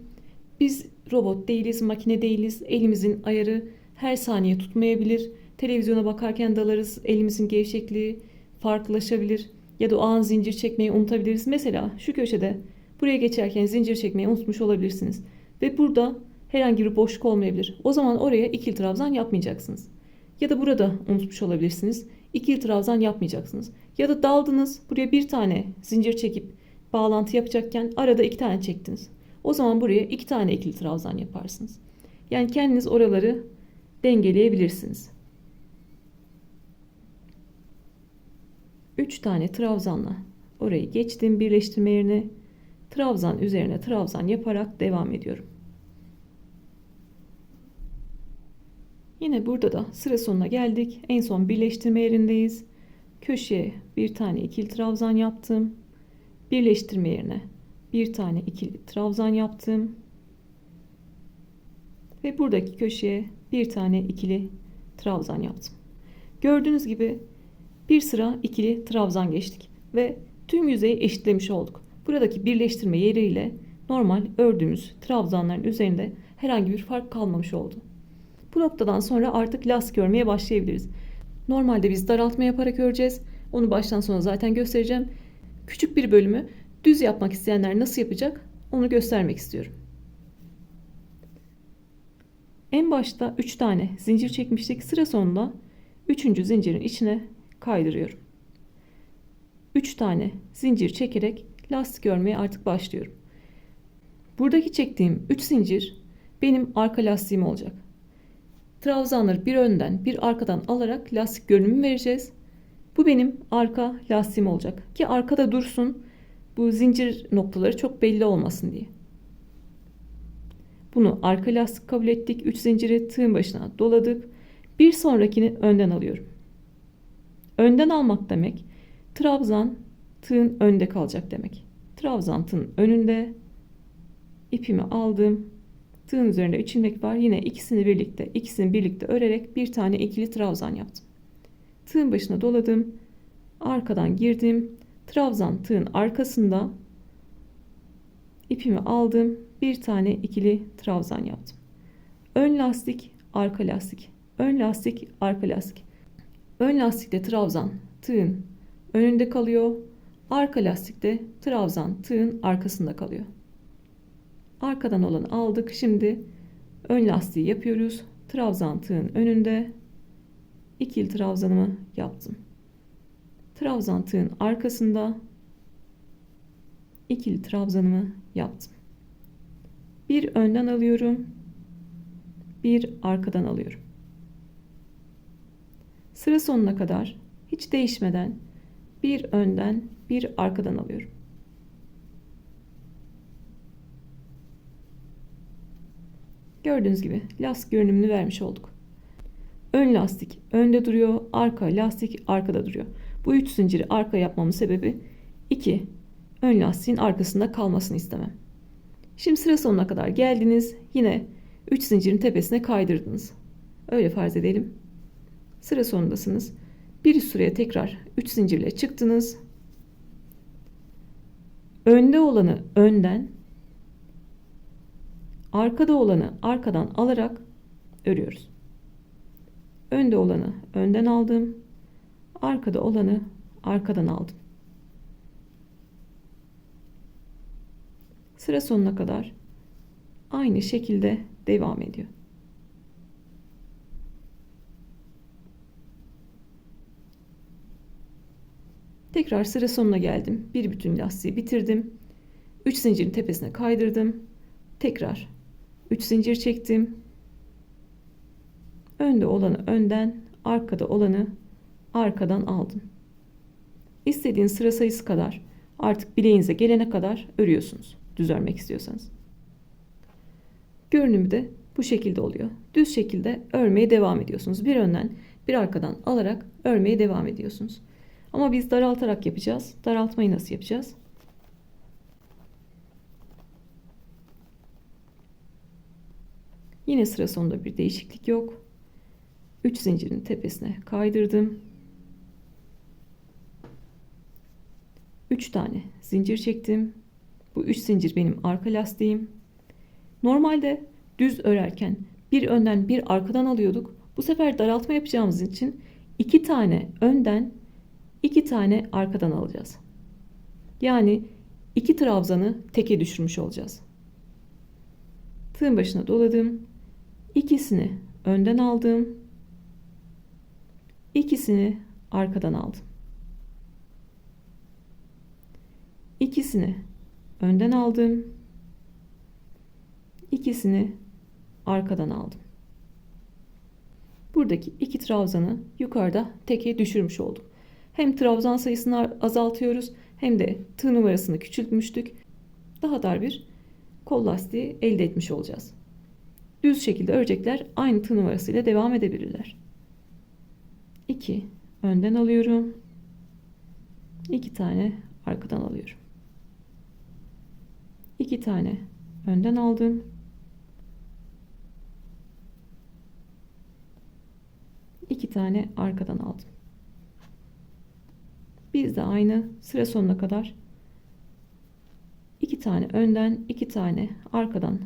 A: Biz robot değiliz, makine değiliz. Elimizin ayarı her saniye tutmayabilir. Televizyona bakarken dalarız. Elimizin gevşekliği farklılaşabilir. Ya da o an zincir çekmeyi unutabiliriz. Mesela şu köşede buraya geçerken zincir çekmeyi unutmuş olabilirsiniz. Ve burada herhangi bir boşluk olmayabilir. O zaman oraya ikili trabzan yapmayacaksınız. Ya da burada unutmuş olabilirsiniz. İkili trabzan yapmayacaksınız. Ya da daldınız, buraya bir tane zincir çekip bağlantı yapacakken arada iki tane çektiniz. O zaman buraya iki tane ikili trabzan yaparsınız. Yani kendiniz oraları dengeleyebilirsiniz. 3 tane trabzanla orayı geçtim birleştirme yerine. Trabzan üzerine trabzan yaparak devam ediyorum. Yine burada da sıra sonuna geldik. En son birleştirme yerindeyiz. Köşeye bir tane ikili trabzan yaptım. Birleştirme yerine bir tane ikili trabzan yaptım. Ve buradaki köşeye bir tane ikili trabzan yaptım. Gördüğünüz gibi bir sıra ikili trabzan geçtik ve tüm yüzeyi eşitlemiş olduk. Buradaki birleştirme yeriyle normal ördüğümüz trabzanların üzerinde herhangi bir fark kalmamış oldu. Bu noktadan sonra artık lastik örmeye başlayabiliriz. Normalde biz daraltma yaparak öreceğiz. Onu baştan sona zaten göstereceğim. Küçük bir bölümü düz yapmak isteyenler nasıl yapacak onu göstermek istiyorum. En başta 3 tane zincir çekmiştik. Sıra sonunda 3. zincirin içine kaydırıyorum. 3 tane zincir çekerek lastik örmeye artık başlıyorum. Buradaki çektiğim 3 zincir benim arka lastiğim olacak. Trabzanları bir önden bir arkadan alarak lastik görünümü vereceğiz. Bu benim arka lastiğim olacak ki arkada dursun, bu zincir noktaları çok belli olmasın diye. Bunu arka lastik kabul ettik. 3 zinciri tığın başına doladık. Bir sonrakini önden alıyorum. Önden almak demek trabzan tığın önde kalacak demek. Trabzan tığın önünde, ipimi aldım. Tığın üzerinde 3 ilmek var. Yine ikisini birlikte örerek bir tane ikili trabzan yaptım. Tığın başına doladım. Arkadan girdim. Trabzan tığın arkasında ipimi aldım. Bir tane ikili trabzan yaptım. Ön lastik, arka lastik. Ön lastik, arka lastik. Ön lastikte trabzan tığın önünde kalıyor. Arka lastikte trabzan tığın arkasında kalıyor. Arkadan olanı aldık. Şimdi ön lastiği yapıyoruz. Trabzan tığın önünde ikili trabzanımı yaptım. Trabzan tığın arkasında ikili trabzanımı yaptım. Bir önden alıyorum. Bir arkadan alıyorum. Sıra sonuna kadar hiç değişmeden bir önden bir arkadan alıyorum. Gördüğünüz gibi lastik görünümünü vermiş olduk. Ön lastik önde duruyor, arka lastik arkada duruyor. Bu 3 zinciri arka yapmamın sebebi 2 ön lastiğin arkasında kalmasını istemem. Şimdi sıra sonuna kadar geldiniz. Yine 3 zincirin tepesine kaydırdınız. Öyle farz edelim. Sıra sonundasınız. Bir üst sıraya tekrar 3 zincirle çıktınız. Önde olanı önden, arkada olanı arkadan alarak örüyoruz. Önde olanı önden aldım. Arkada olanı arkadan aldım. Sıra sonuna kadar aynı şekilde devam ediyor. Tekrar sıra sonuna geldim. Bir bütün lastiği bitirdim. 3 zincirin tepesine kaydırdım. Tekrar 3 zincir çektim. Önde olanı önden, arkada olanı arkadan aldım. İstediğiniz sıra sayısı kadar artık bileğinize gelene kadar örüyorsunuz. Düz örmek istiyorsanız. Görünümü de bu şekilde oluyor. Düz şekilde örmeye devam ediyorsunuz. Bir önden bir arkadan alarak örmeye devam ediyorsunuz. Ama biz daraltarak yapacağız. Daraltmayı nasıl yapacağız? Yine sıra sonunda bir değişiklik yok. 3 zincirin tepesine kaydırdım. 3 tane zincir çektim. Bu 3 zincir benim arka lastiğim. Normalde düz örerken bir önden bir arkadan alıyorduk. Bu sefer daraltma yapacağımız için 2 tane önden 2 tane arkadan alacağız. Yani 2 trabzanı teke düşürmüş olacağız. Tığın başına doladım. İkisini önden aldım. İkisini arkadan aldım. İkisini önden aldım. İkisini arkadan aldım. Buradaki 2 trabzanı yukarıda teke düşürmüş oldum. Hem trabzan sayısını azaltıyoruz hem de tığ numarasını küçültmüştük. Daha dar bir kol lastiği elde etmiş olacağız. Düz şekilde örecekler aynı tığ numarasıyla devam edebilirler. 2 önden alıyorum. 2 tane arkadan alıyorum. 2 tane önden aldım. 2 tane arkadan aldım. Biz de aynı sıra sonuna kadar 2 tane önden 2 tane arkadan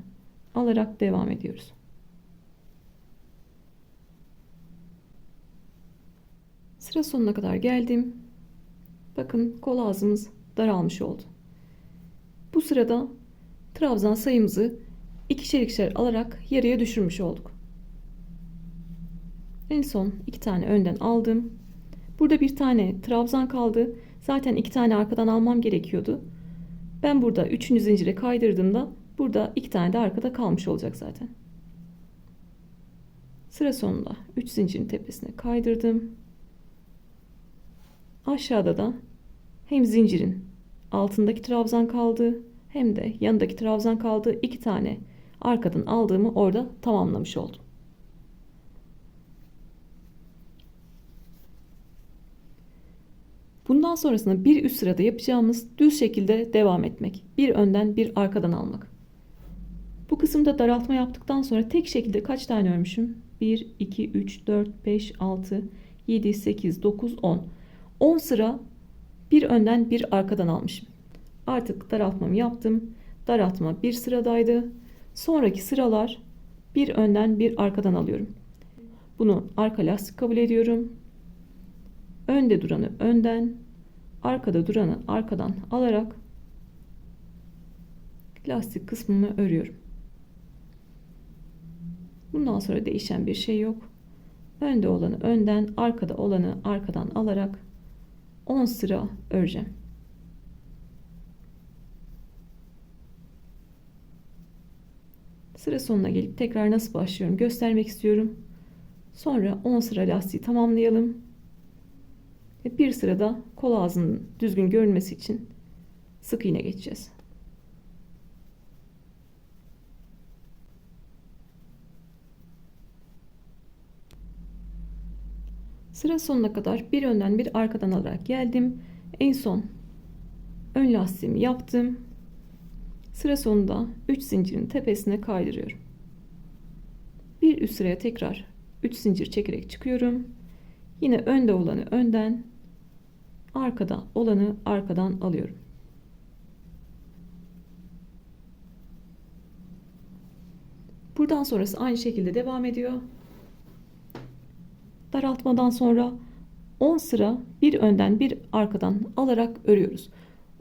A: alarak devam ediyoruz. Sıra sonuna kadar geldim. Bakın kol ağzımız daralmış oldu. Bu sırada trabzan sayımızı ikişer ikişer alarak yarıya düşürmüş olduk. En son 2 tane önden aldım. Burada bir tane trabzan kaldı. Zaten 2 tane arkadan almam gerekiyordu. Ben burada 3. zincire kaydırdığımda burada 2 tane de arkada kalmış olacak zaten. Sıra sonunda 3 zincirin tepesine kaydırdım. Aşağıda da hem zincirin altındaki trabzan kaldı hem de yanındaki trabzan kaldı. 2 tane arkadan aldığımı orada tamamlamış oldum. Bundan sonrasında bir üst sırada yapacağımız düz şekilde devam etmek. Bir önden bir arkadan almak. Bu kısımda daraltma yaptıktan sonra tek şekilde kaç tane örmüşüm? 1, 2, 3, 4, 5, 6, 7, 8, 9, 10. 10 sıra bir önden bir arkadan almışım. Artık daraltmamı yaptım. Daraltma bir sıradaydı. Sonraki sıralar bir önden bir arkadan alıyorum. Bunu arka lastik kabul ediyorum. Önde duranı önden, arkada duranı arkadan alarak lastik kısmımı örüyorum. Bundan sonra değişen bir şey yok. Önde olanı önden, arkada olanı arkadan alarak 10 sıra öreceğim. Sıra sonuna gelip tekrar nasıl başlıyorum göstermek istiyorum. Sonra 10 sıra lastiği tamamlayalım. Ve bir sırada kol ağzının düzgün görünmesi için sık iğne geçeceğiz. Sıra sonuna kadar bir önden bir arkadan alarak geldim. En son ön lastiğimi yaptım. Sıra sonunda 3 zincirin tepesine kaydırıyorum. Bir üst sıraya tekrar 3 zincir çekerek çıkıyorum. Yine önde olanı önden, arkada olanı arkadan alıyorum. Buradan sonrası aynı şekilde devam ediyor. Daraltmadan sonra 10 sıra bir önden bir arkadan alarak örüyoruz.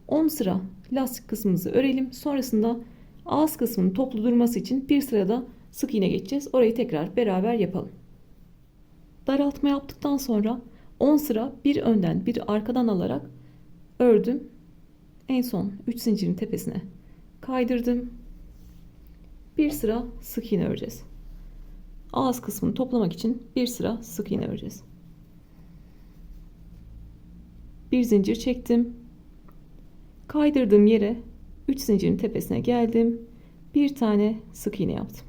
A: 10 sıra lastik kısmımızı örelim. Sonrasında ağız kısmının toplu durması için bir sırada sık iğne geçeceğiz. Orayı tekrar beraber yapalım. Daraltma yaptıktan sonra 10 sıra bir önden bir arkadan alarak ördüm. En son 3 zincirin tepesine kaydırdım. Bir sıra sık iğne öreceğiz. Ağız kısmını toplamak için bir sıra sık iğne öreceğiz. Bir zincir çektim. Kaydırdığım yere 3 zincirin tepesine geldim. Bir tane sık iğne yaptım.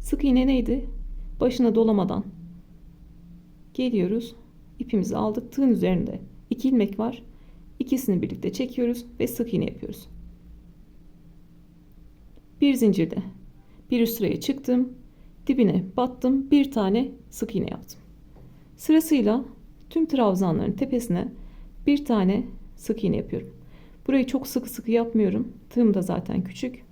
A: Sık iğne neydi? Başına dolamadan geliyoruz. İpimizi aldık. Tığın üzerinde 2 ilmek var. İkisini birlikte çekiyoruz ve sık iğne yapıyoruz. Bir zincirde bir üst sıraya çıktım. Dibine battım. Bir tane sık iğne yaptım. Sırasıyla tüm trabzanların tepesine bir tane sık iğne yapıyorum. Burayı çok sıkı sıkı yapmıyorum. Tığım da zaten küçük.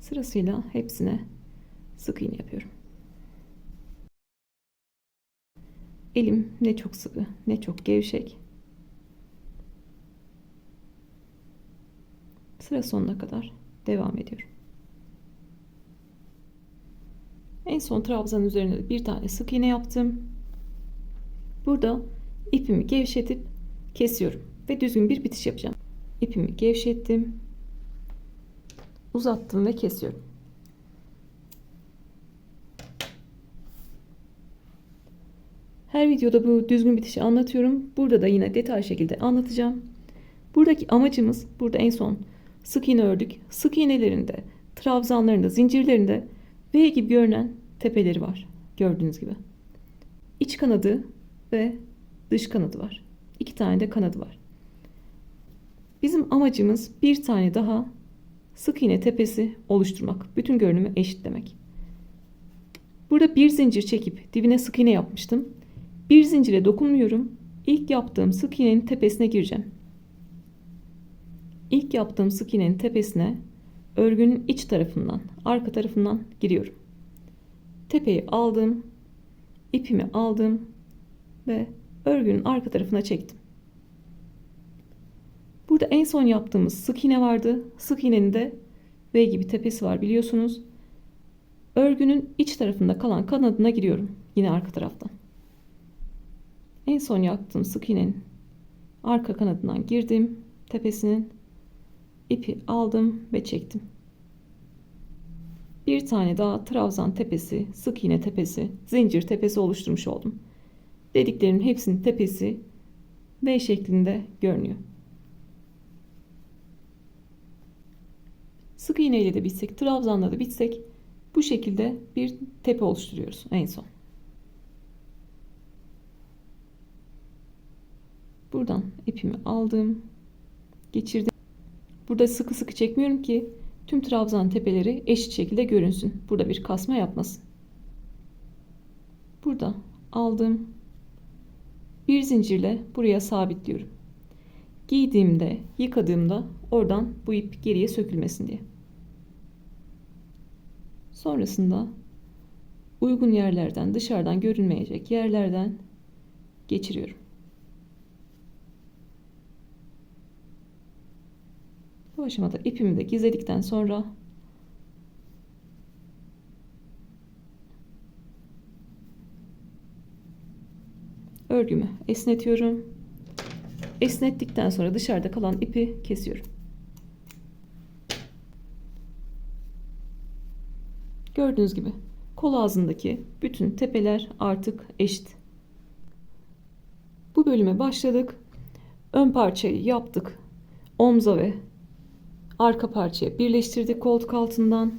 A: Sırasıyla hepsine sık iğne yapıyorum. Elim ne çok sıkı ne çok gevşek. Sıra sonuna kadar devam ediyorum. En son trabzanın üzerine de bir tane sık iğne yaptım. Burada ipimi gevşetip kesiyorum ve düzgün bir bitiş yapacağım. İpimi gevşettim, uzattım ve kesiyorum. Her videoda bu düzgün bitişi anlatıyorum. Burada da yine detaylı şekilde anlatacağım. Buradaki amacımız, burada en son sık iğne ördük. Sık iğnelerinde, trabzanlarında, zincirlerinde V gibi görünen tepeleri var. Gördüğünüz gibi. İç kanadı ve dış kanadı var. 2 tane de kanadı var. Bizim amacımız bir tane daha sık iğne tepesi oluşturmak. Bütün görünümü eşitlemek. Burada bir zincir çekip dibine sık iğne yapmıştım. Bir zincire dokunmuyorum. İlk yaptığım sık iğnenin tepesine gireceğim. İlk yaptığım sık iğnenin tepesine örgünün iç tarafından, arka tarafından giriyorum. Tepeyi aldım, ipimi aldım ve örgünün arka tarafına çektim. Burada en son yaptığımız sık iğne vardı. Sık iğnenin de V gibi tepesi var biliyorsunuz. Örgünün iç tarafında kalan kanadına giriyorum. Yine arka taraftan. En son yaptığım sık iğnenin arka kanadından girdim. Tepesinin ipi aldım ve çektim. Bir tane daha trabzan tepesi, sık iğne tepesi, zincir tepesi oluşturmuş oldum. Dediklerimin hepsinin tepesi V şeklinde görünüyor. Sık iğne ile de bitsek, trabzanla da bitsek bu şekilde bir tepe oluşturuyoruz en son. Buradan ipimi aldım, geçirdim. Burada sıkı sıkı çekmiyorum ki tüm trabzan tepeleri eşit şekilde görünsün. Burada bir kasma yapmasın. Burada aldım. Bir zincirle buraya sabitliyorum. Giydiğimde, yıkadığımda oradan bu ip geriye sökülmesin diye. Sonrasında uygun yerlerden, dışarıdan görünmeyecek yerlerden geçiriyorum. Bu aşamada ipimi de gizledikten sonra örgümü esnetiyorum. Esnettikten sonra dışarıda kalan ipi kesiyorum. Gördüğünüz gibi kol ağzındaki bütün tepeler artık eşit. Bu bölüme başladık. Ön parçayı yaptık. Omza ve arka parçaya birleştirdik koltuk altından.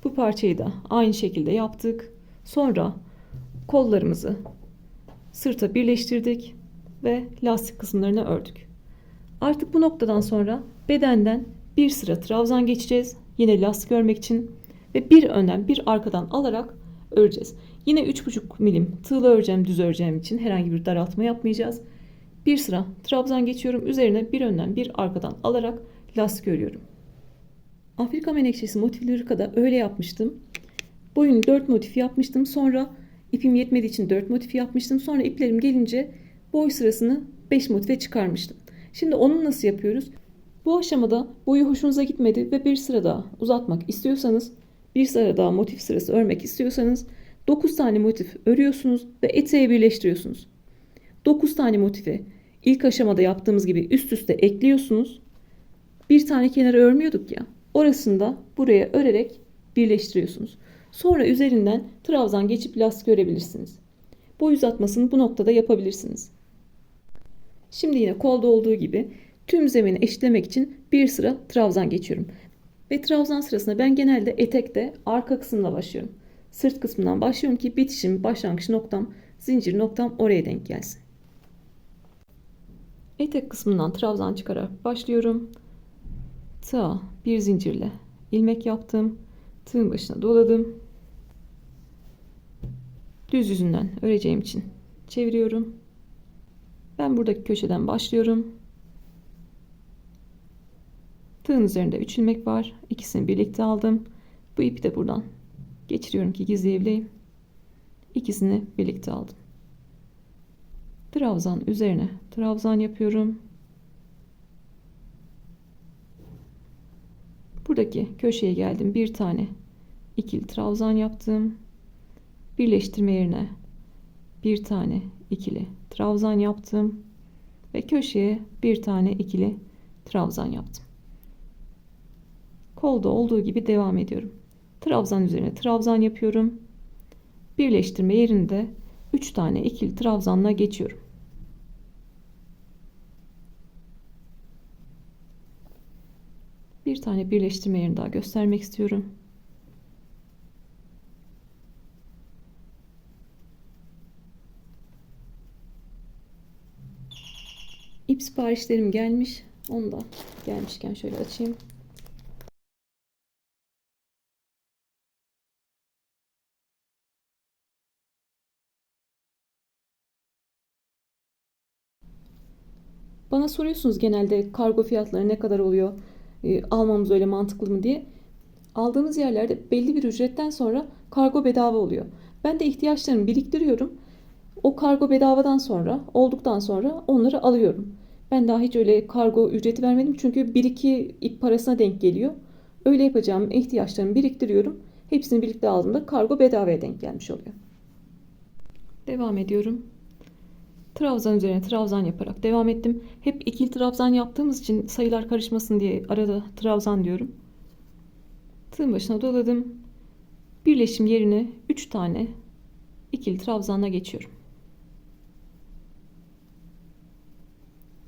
A: Bu parçayı da aynı şekilde yaptık. Sonra kollarımızı sırta birleştirdik ve lastik kısımlarını ördük. Artık bu noktadan sonra bedenden bir sıra trabzan geçeceğiz. Yine lastik örmek için ve bir önden bir arkadan alarak öreceğiz. Yine 3,5 milim tığla öreceğim, düz öreceğim için herhangi bir daraltma yapmayacağız. Bir sıra trabzan geçiyorum. Üzerine bir önden bir arkadan alarak lastik örüyorum. Afrika menekşesi motifleri kadar öyle yapmıştım. Boyunu 4 motif yapmıştım. Sonra ipim yetmediği için 4 motif yapmıştım. Sonra iplerim gelince boy sırasını 5 motife çıkarmıştım. Şimdi onu nasıl yapıyoruz? Bu aşamada boyu hoşunuza gitmedi ve bir sıra daha uzatmak istiyorsanız, bir sıra daha motif sırası örmek istiyorsanız 9 tane motif örüyorsunuz ve eteğe birleştiriyorsunuz. 9 tane motifi ilk aşamada yaptığımız gibi üst üste ekliyorsunuz. Bir tane kenara örmüyorduk ya. Orasını da buraya örerek birleştiriyorsunuz. Sonra üzerinden trabzan geçip lastik örebilirsiniz. Boy uzatmasını bu noktada yapabilirsiniz. Şimdi yine kolda olduğu gibi tüm zemini eşitlemek için bir sıra trabzan geçiyorum. Ve trabzan sırasında ben genelde etekte arka kısımla başlıyorum. Sırt kısmından başlıyorum ki bitişim, başlangıç noktam, zincir noktam oraya denk gelsin. Etek kısmından trabzan çıkarak başlıyorum. Tığa bir zincirle ilmek yaptım. Tığın başına doladım. Düz yüzünden öreceğim için çeviriyorum. Ben buradaki köşeden başlıyorum. Tığın üzerinde 3 ilmek var. İkisini birlikte aldım. Bu ipi de buradan geçiriyorum ki gizleyebileyim. İkisini birlikte aldım. Trabzan üzerine trabzan yapıyorum. Buradaki köşeye geldim. Bir tane ikili trabzan yaptım. Birleştirme yerine bir tane ikili trabzan yaptım ve köşeye bir tane ikili trabzan yaptım. Kolda olduğu gibi devam ediyorum. Trabzan üzerine trabzan yapıyorum. Birleştirme yerinde 3 tane ikili trabzanla geçiyorum. Bir tane birleştirme yerini daha göstermek istiyorum. İp siparişlerim gelmiş. Onu da gelmişken şöyle açayım. Bana soruyorsunuz genelde kargo fiyatları ne kadar oluyor? Almamız öyle mantıklı mı diye. Aldığımız yerlerde belli bir ücretten sonra kargo bedava oluyor. Ben de ihtiyaçlarımı biriktiriyorum. O kargo bedavadan sonra, olduktan sonra onları alıyorum. Ben daha hiç öyle kargo ücreti vermedim çünkü bir iki ip parasına denk geliyor. Öyle yapacağım ihtiyaçlarımı biriktiriyorum. Hepsini birlikte aldığımda kargo bedavaya denk gelmiş oluyor. Devam ediyorum. Trabzan üzerine trabzan yaparak devam ettim. Hep ikili trabzan yaptığımız için sayılar karışmasın diye arada trabzan diyorum. Tığın başına doladım. Birleşim yerine 3 tane ikili trabzanla geçiyorum.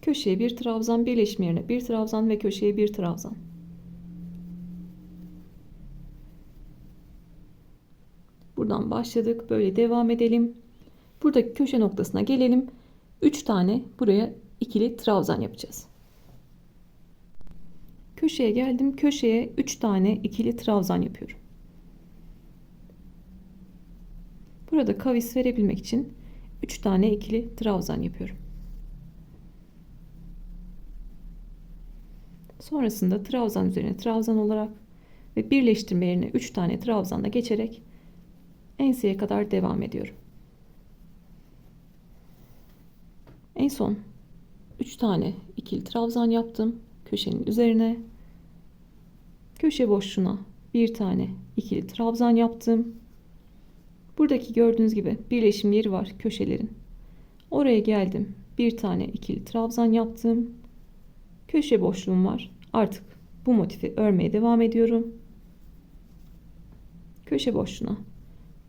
A: Köşeye bir trabzan, birleşim yerine bir trabzan ve köşeye bir trabzan. Buradan başladık. Böyle devam edelim. Buradaki köşe noktasına gelelim. 3 tane buraya ikili trabzan yapacağız. Köşeye geldim. Köşeye 3 tane ikili trabzan yapıyorum. Burada kavis verebilmek için 3 tane ikili trabzan yapıyorum. Sonrasında trabzan üzerine trabzan olarak ve birleştirme yerine 3 tane trabzanla geçerek enseye kadar devam ediyorum. En son 3 tane ikili trabzan yaptım. Köşenin üzerine köşe boşluğuna bir tane ikili trabzan yaptım. Buradaki gördüğünüz gibi birleşim yeri var köşelerin. Oraya geldim. Bir tane ikili trabzan yaptım. Köşe boşluğum var. Artık bu motifi örmeye devam ediyorum. Köşe boşluğuna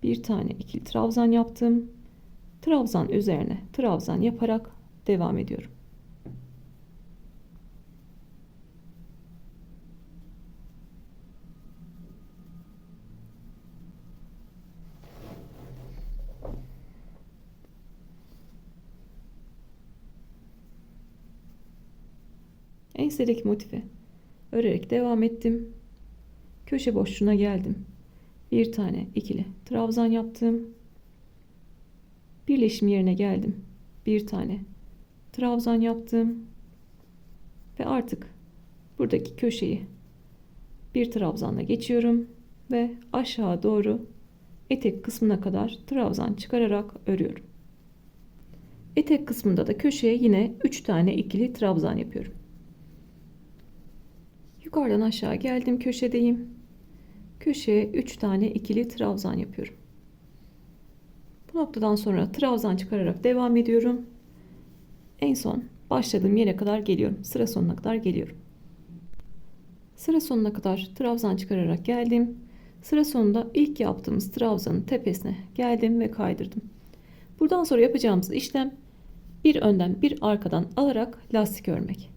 A: bir tane ikili trabzan yaptım. Trabzan üzerine trabzan yaparak devam ediyorum. Ensedeki motifi örerek devam ettim. Köşe boşluğuna geldim. Bir tane ikili trabzan yaptım. Birleşim yerine geldim. Bir tane trabzan yaptım. Ve artık buradaki köşeyi bir trabzanla geçiyorum ve aşağı doğru etek kısmına kadar trabzan çıkararak örüyorum. Etek kısmında da köşeye yine 3 tane ikili trabzan yapıyorum. Yukarıdan aşağı geldim, köşedeyim. Köşeye 3 tane ikili trabzan yapıyorum. Bu noktadan sonra trabzan çıkararak devam ediyorum. En son başladığım yere kadar geliyorum. Sıra sonuna kadar geliyorum. Sıra sonuna kadar trabzan çıkararak geldim. Sıra sonunda ilk yaptığımız trabzanın tepesine geldim ve kaydırdım. Buradan sonra yapacağımız işlem bir önden bir arkadan alarak lastik örmek.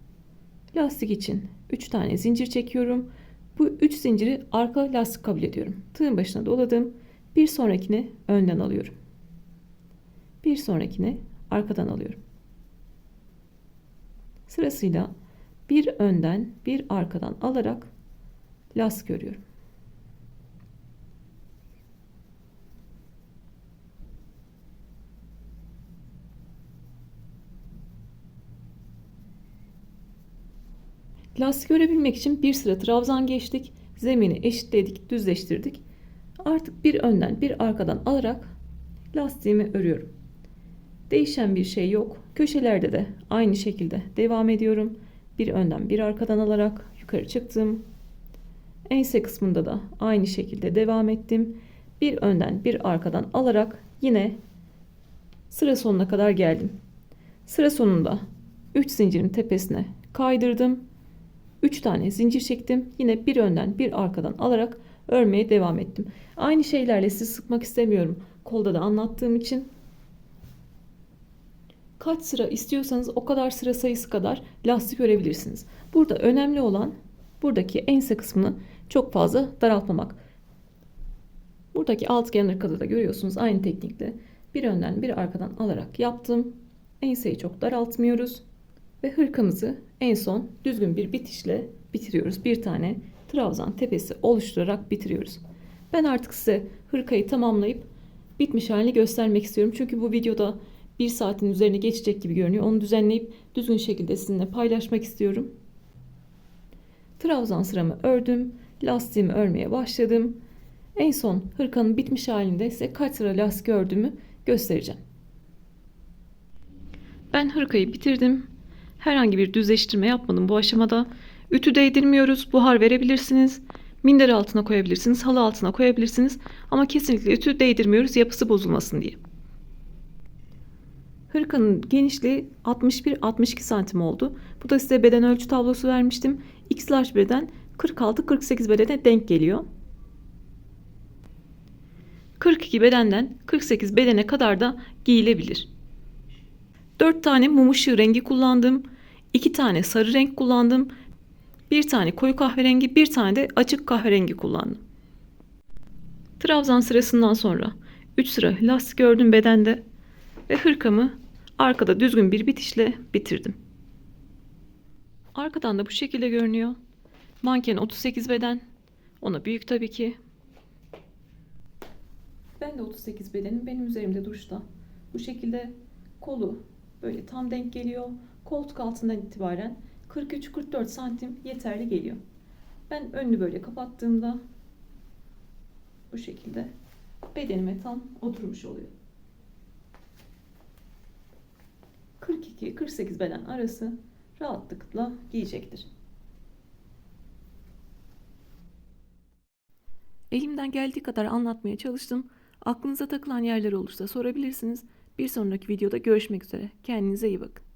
A: Lastik için 3 tane zincir çekiyorum. Bu 3 zinciri arka lastik kabul ediyorum. Tığın başına doladım. Bir sonrakini önden alıyorum. Bir sonrakini arkadan alıyorum. Sırasıyla bir önden bir arkadan alarak lastik örüyorum. Lastik örebilmek için bir sıra trabzan geçtik. Zemini eşitledik, düzleştirdik. Artık bir önden bir arkadan alarak lastiğimi örüyorum. Değişen bir şey yok. Köşelerde de aynı şekilde devam ediyorum. Bir önden bir arkadan alarak yukarı çıktım. Ense kısmında da aynı şekilde devam ettim. Bir önden bir arkadan alarak yine sıra sonuna kadar geldim. Sıra sonunda 3 zincirin tepesine kaydırdım. 3 tane zincir çektim. Yine bir önden bir arkadan alarak örmeye devam ettim. Aynı şeylerle sizi sıkmak istemiyorum. Kolda da anlattığım için. Kaç sıra istiyorsanız o kadar sıra sayısı kadar lastik örebilirsiniz. Burada önemli olan buradaki ense kısmını çok fazla daraltmamak. Buradaki altıgen ırkada da görüyorsunuz aynı teknikle bir önden bir arkadan alarak yaptım. Enseyi çok daraltmıyoruz ve hırkamızı en son düzgün bir bitişle bitiriyoruz. Bir tane trabzan tepesi oluşturarak bitiriyoruz. Ben artık size hırkayı tamamlayıp bitmiş halini göstermek istiyorum. Çünkü bu videoda 1 saatin üzerine geçecek gibi görünüyor. Onu düzenleyip düzgün şekilde sizinle paylaşmak istiyorum. Trabzan sıramı ördüm. Lastiğimi örmeye başladım. En son hırkanın bitmiş halinde ise kaç sıra lastik ördüğümü göstereceğim. Ben hırkayı bitirdim. Herhangi bir düzleştirme yapmadım bu aşamada. Ütü değdirmiyoruz. Buhar verebilirsiniz. Minder altına koyabilirsiniz. Halı altına koyabilirsiniz. Ama kesinlikle ütü değdirmiyoruz yapısı bozulmasın diye. Hırkanın genişliği 61-62 santim oldu. Bu da size beden ölçü tablosu vermiştim. X large beden 46-48 bedene denk geliyor. 42 bedenden 48 bedene kadar da giyilebilir. 4 tane mum ışığı rengi kullandım. 2 tane sarı renk kullandım. 1 tane koyu kahverengi, 1 tane de açık kahverengi kullandım. Trabzan sırasından sonra 3 sıra lastik ördüm bedende ve hırkamı arkada düzgün bir bitişle bitirdim. Arkadan da bu şekilde görünüyor. Manken 38 beden. Ona büyük tabii ki. Ben de 38 bedenim. Benim üzerimde duşta. Bu şekilde kolu böyle tam denk geliyor. Koltuk altından itibaren 43-44 santim yeterli geliyor. Ben önünü böyle kapattığımda bu şekilde bedenime tam oturmuş oluyor. 42-48 beden arası rahatlıkla giyecektir. Elimden geldiği kadar anlatmaya çalıştım. Aklınıza takılan yerler olursa sorabilirsiniz. Bir sonraki videoda görüşmek üzere. Kendinize iyi bakın.